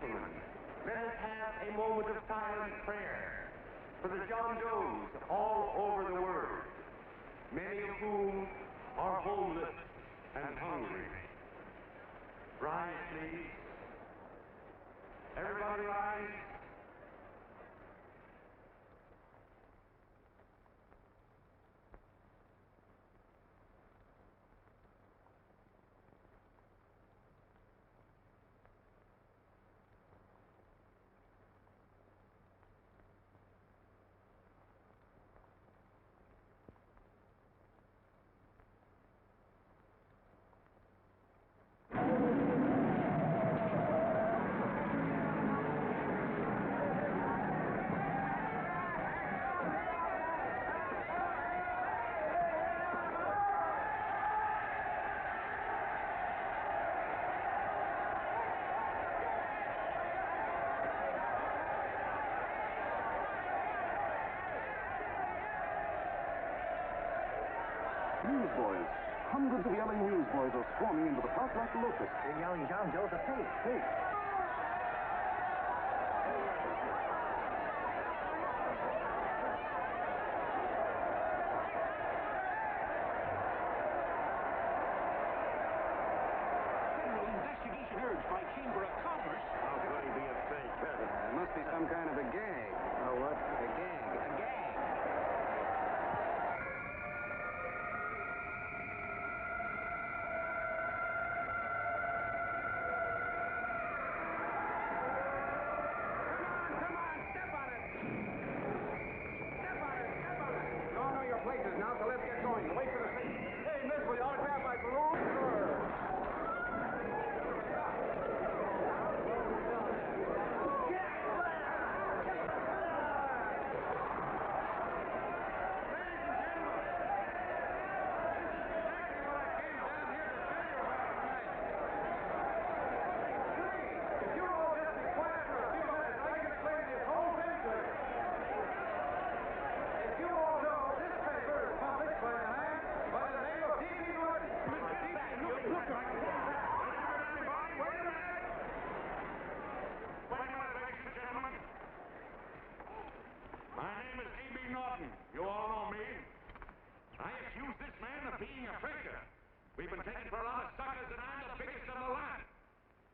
gentlemen, let us have a moment of silent prayer for the John Does all over the world, many of whom are homeless and hungry. Rise, please. Everybody rise. Newsboys. Hundreds of yelling newsboys are swarming into the park like locusts. They're yelling John Doe's a fake, fake. Federal investigation urged by Chamber of Commerce. How could he be a fake? It must be some kind of a gag. Oh, what? A gag. A gag. Places now, so let's get going. Wait for the scene. Hey, miss, will you autograph my balloon? Sure. You all know me. I accuse this man of being a faker. We've been taken for a lot of suckers, and I'm the biggest of the lot.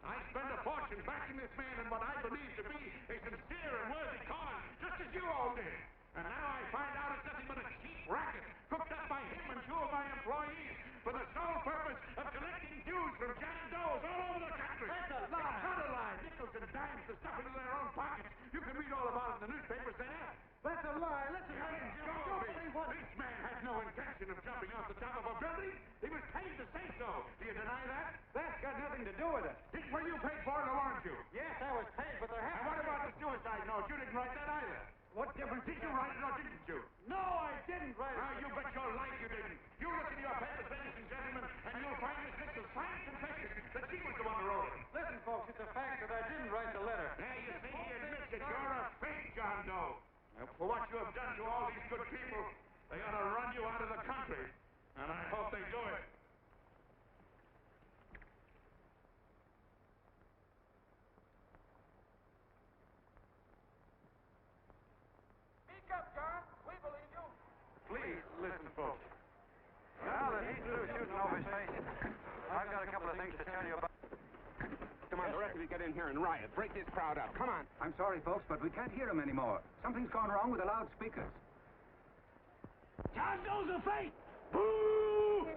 I spent a fortune backing this man in what I believe to be a sincere and worthy cause, just as you all did. And now I find out it's nothing but a cheap racket cooked up by him and two of my employees for the sole purpose of collecting dues from John Does all over the country. That's a lie. It's not a lie. Nickels and dimes to stuff into their own pockets. You can read all about it in the newspapers there. That's a lie. Listen, This man had no intention of jumping off the top of a building. He was paid to say so. Do you deny that? That's got nothing to do with it. Were you paid for it or weren't you? Yes, I was paid, but there And what about the suicide note? You didn't write that either. What difference Did you write it or didn't you? No, I didn't write it. You bet your life you didn't. You look in your papers, ladies and gentlemen, and you'll find Miss Mitchell's fine confession that she was the one who wrote it. Listen, folks, it's a fact that I didn't write the letter. There you see, he admits that you're a fake, John Doe. For what you have done to all these good people, they ought to run you out of the country. And I hope they do it. Speak up, John. We believe you. Please, listen, folks. Now that he's through shooting over his face, I've got a couple of things to tell you about. Come on, the rest of you get in here and riot. Break this crowd up. Come on. I'm sorry, folks, but we can't hear him anymore. Something's gone wrong with the loudspeakers. John Doe's a fake. Boo!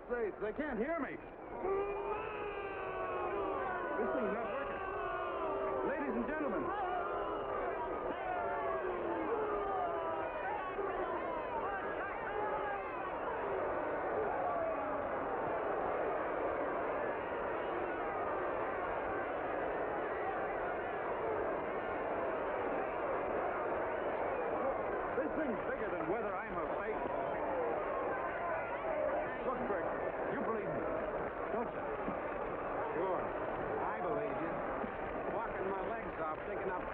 They can't hear me. This thing's not working. Ladies and gentlemen. This thing's bigger than whether I'm a fake. Look, Greg, you believe me, don't you? Sure, I believe you. Walking my legs off, thinking I'm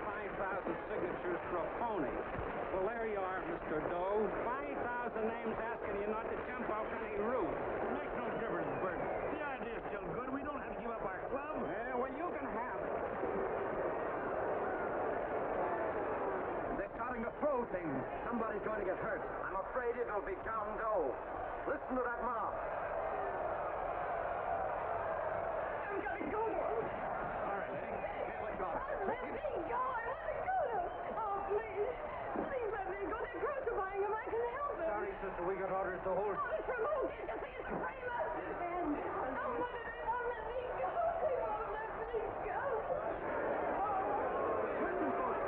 do things. Somebody's going to get hurt. I'm afraid it'll be John Doe. Listen to that mob. I'm gonna go to him. All right, lady. Let go. Let me go. I want to go to him. Oh, please. Please let me go. They're crucifying him. I can help him. Sorry, sister. We got orders to hold. Oh, it's removed. You see, it's a framer. And oh, mother, they won't let me go. They won't let me go. Listen, folks.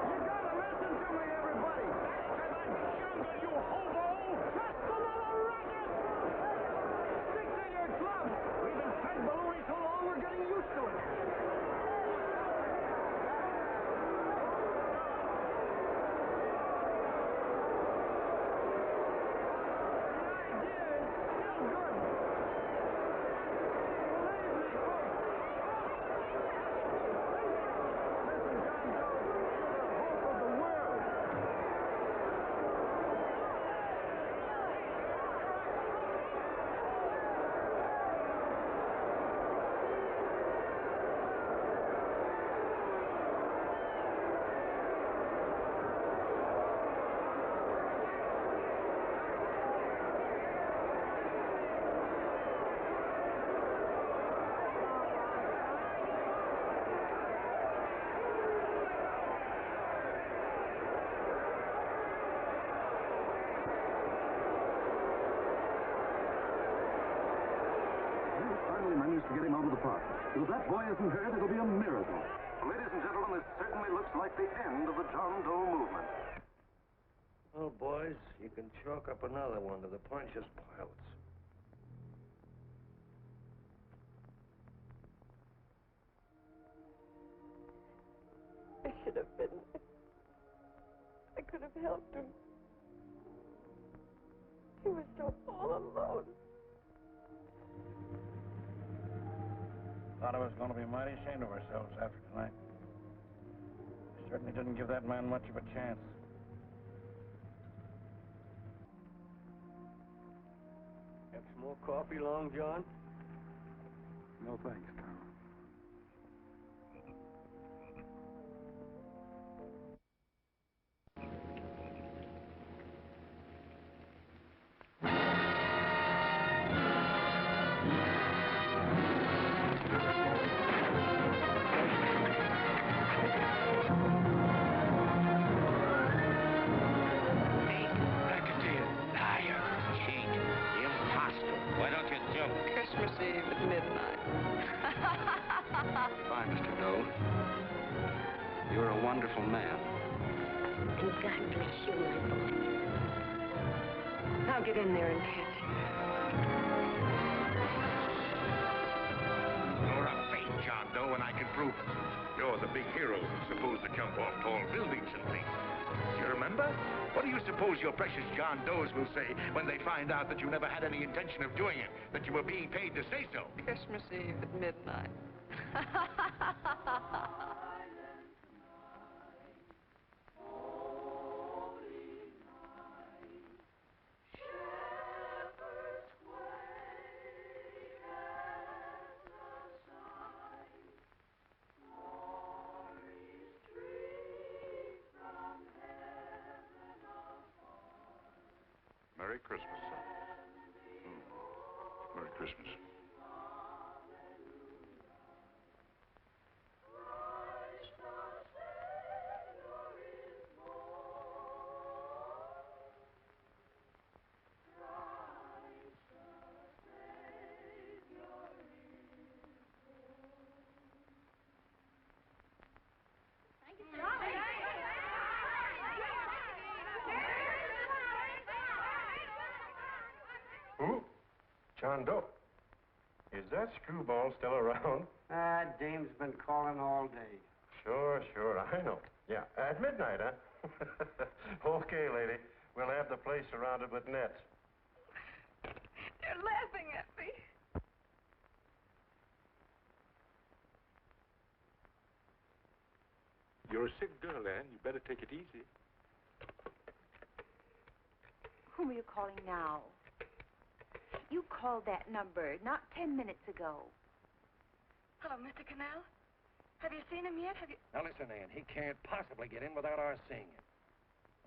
You gotta listen to me, everybody. Back to that jungle, you hobo! Just another racket! Stick to your club. We've been fed baloney so long, we're getting used to it. Managed to get him out of the park. If that boy isn't hurt, it'll be a miracle. Ladies and gentlemen, this certainly looks like the end of the John Doe movement. Well, boys, you can chalk up another one to the Pontius Pilates. I should have been there. I could have helped him. He was so all alone. Thought I was going to be mighty ashamed of ourselves after tonight. We certainly didn't give that man much of a chance. Have some more coffee, Long John? No thanks, Tom. Christmas Eve at midnight. Fine, Mr. Doe. You're a wonderful man. And God bless you, my boy. Now get in there and catch him. You're a fake John Doe, and I can prove it. You're the big hero who's supposed to jump off tall buildings and things. You remember? What do you suppose your precious John Does will say when they find out that you never had any intention of doing it, that you were being paid to say so? Christmas Eve at midnight. Merry Christmas, son. Merry Christmas. Who? John Doe. Is that screwball still around? Dame's been calling all day. Sure, I know. Yeah, at midnight, huh? Okay, lady. We'll have the place surrounded with nets. They're laughing at me. You're a sick girl, Ann. You better take it easy. Whom are you calling now? You called that number not 10 minutes ago. Hello, Mr. Canal. Have you seen him yet? Have you... Now listen, Ann, he can't possibly get in without our seeing him.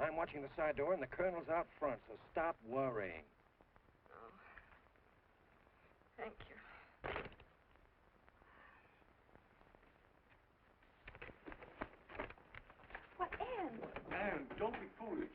I'm watching the side door, and the colonel's out front, so stop worrying. Oh. Thank you. What, Anne? Anne, don't be foolish.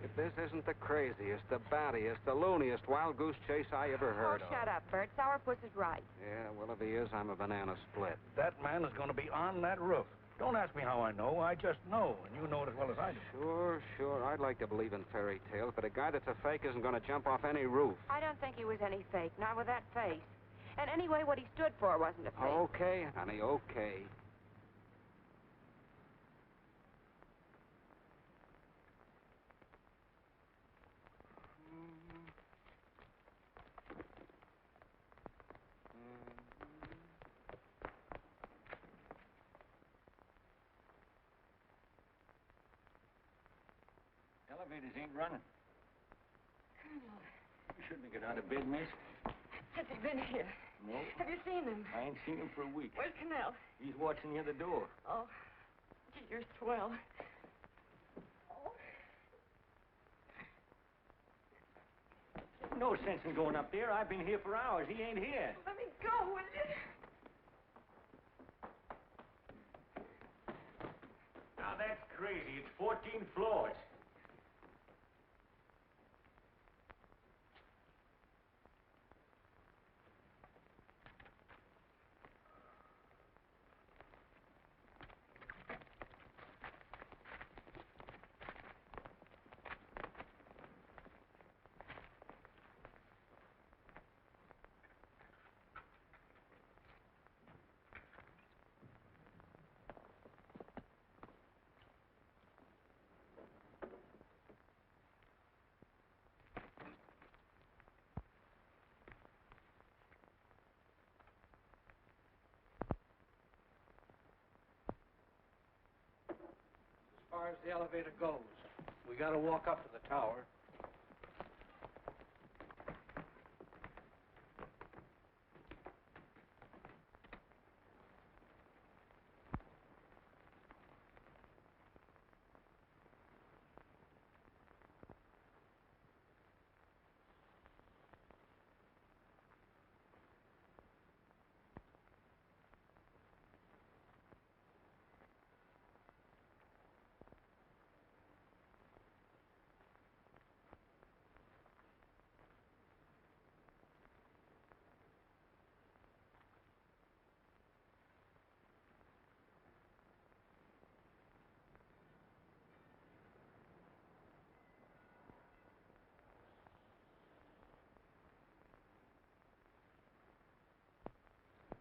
If this isn't the craziest, the battiest, the looniest wild goose chase I ever heard of. Shut up, Bert. Sourpuss is right. Yeah, well, if he is, I'm a banana split. That man is going to be on that roof. Don't ask me how I know. I just know, and you know it as well as I do. Sure. I'd like to believe in fairy tales, but a guy that's a fake isn't going to jump off any roof. I don't think he was any fake, not with that face. And anyway, what he stood for wasn't a fake. Okay, honey, okay. Elevators ain't running. Colonel, You shouldn't get out of bed, miss. has he been here? No. Have you seen him? I ain't seen him for a week. Where's Cannell? He's watching near the door. Oh, gee, you're swell. No sense in going up there. I've been here for hours. He ain't here. Let me go, will you? Now that's crazy. It's 14 floors. As far as the elevator goes, we got to walk up to the tower.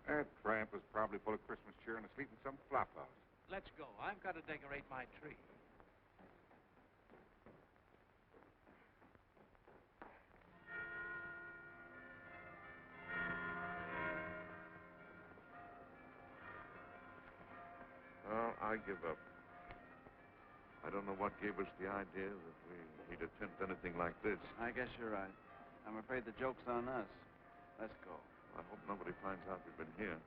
That tramp is probably full of Christmas cheer and asleep in some flop house. Let's go. I've got to decorate my tree. Well, I give up. I don't know what gave us the idea that we'd attempt anything like this. I guess you're right. I'm afraid the joke's on us. Let's go. I hope nobody finds out we've been here.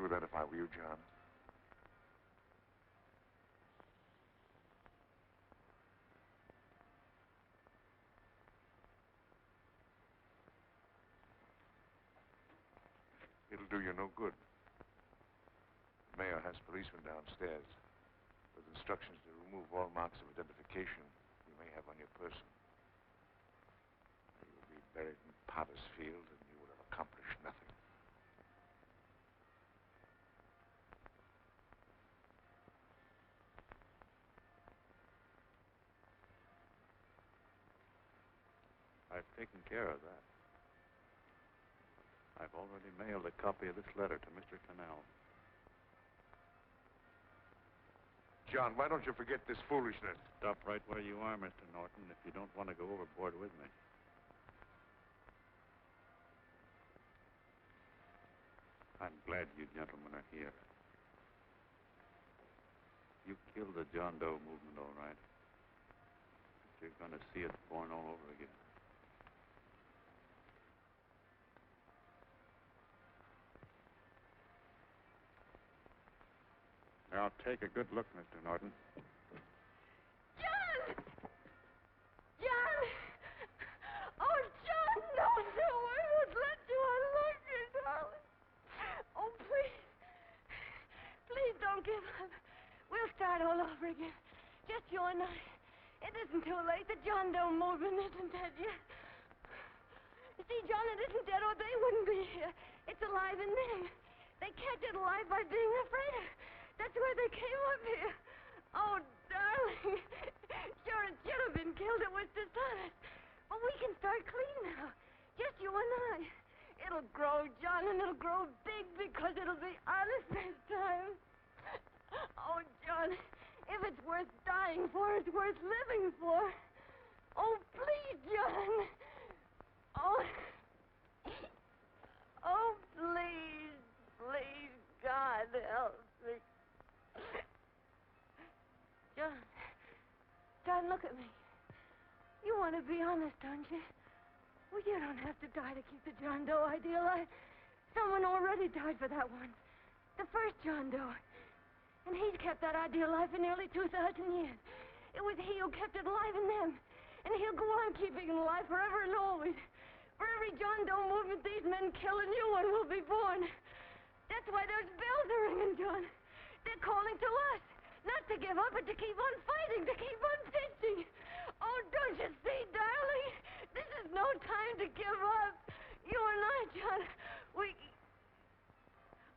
with that if I were you, John. It'll do you no good. The mayor has policemen downstairs with instructions to remove all marks of identification you may have on your person. You will be buried in Potter's Field, and you will have accomplished nothing. I've taken care of that. I've already mailed a copy of this letter to Mr. Cannell. John, why don't you forget this foolishness? Stop right where you are, Mr. Norton, if you don't want to go overboard with me. I'm glad you gentlemen are here. You killed the John Doe movement, all right. But you're going to see it born all over again. Now, take a good look, Mr. Norton. John! John! Oh, John, no, I won't let you unlock your darling. Oh, please. Please don't give up. We'll start all over again. Just you and I. It isn't too late. The John Doe movement isn't dead yet. You see, John, it isn't dead or they wouldn't be here. It's alive in them. They kept it alive by being afraid of. That's why they came up here. Oh, darling. Sure, it should have been killed. It was dishonest. But we can start clean now. Just you and I. It'll grow, John, and it'll grow big because it'll be honest this time. Oh, John, if it's worth dying for, it's worth living for. Oh, please, John. Oh. Oh, please, please, God, help me. John, look at me. You want to be honest, don't you? Well, you don't have to die to keep the John Doe idea alive. Someone already died for that one. The first John Doe. And he's kept that idea alive for nearly 2,000 years. It was he who kept it alive in them. And he'll go on keeping it alive forever and always. For every John Doe movement these men kill, a new one will be born. That's why those bells are ringing, John. They're calling to us. Not to give up, but to keep on fighting, to keep on pitching. Oh, don't you see, darling? This is no time to give up. You and I, John, we...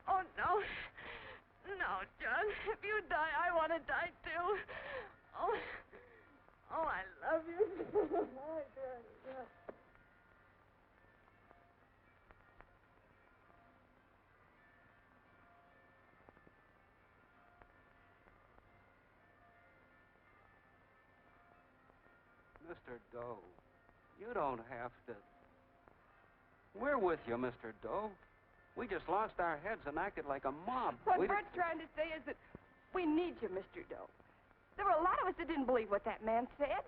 Oh, no. No, John. If you die, I want to die, too. Oh, I love you. Mr. Doe, you don't have to. We're with you, Mr. Doe. We just lost our heads and acted like a mob. What Bert's trying to say is that we need you, Mr. Doe. There were a lot of us that didn't believe what that man said.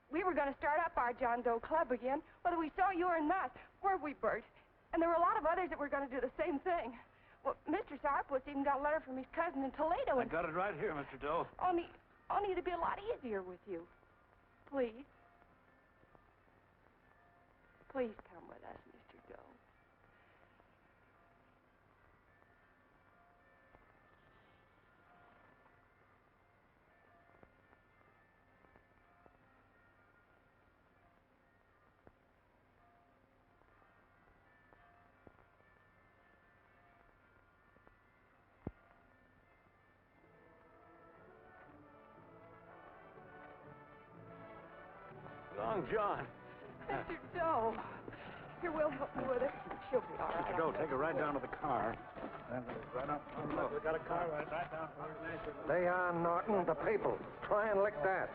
We were going to start up our John Doe Club again, whether we saw you or not. Weren't we, Bert? And there were a lot of others that were going to do the same thing. Well, Mr. Sourpuss even got a letter from his cousin in Toledo. I got it right here, Mr. Doe. Only it'd be a lot easier with you. Please. Please come with us, Mr. Doe. Long John. Mr. Doe. Here, we'll help you with it. She'll be all right. Mr. Doe, take her right down to the car. Right up. We got a car right down. Lay on, Norton, the people. Try and lick that.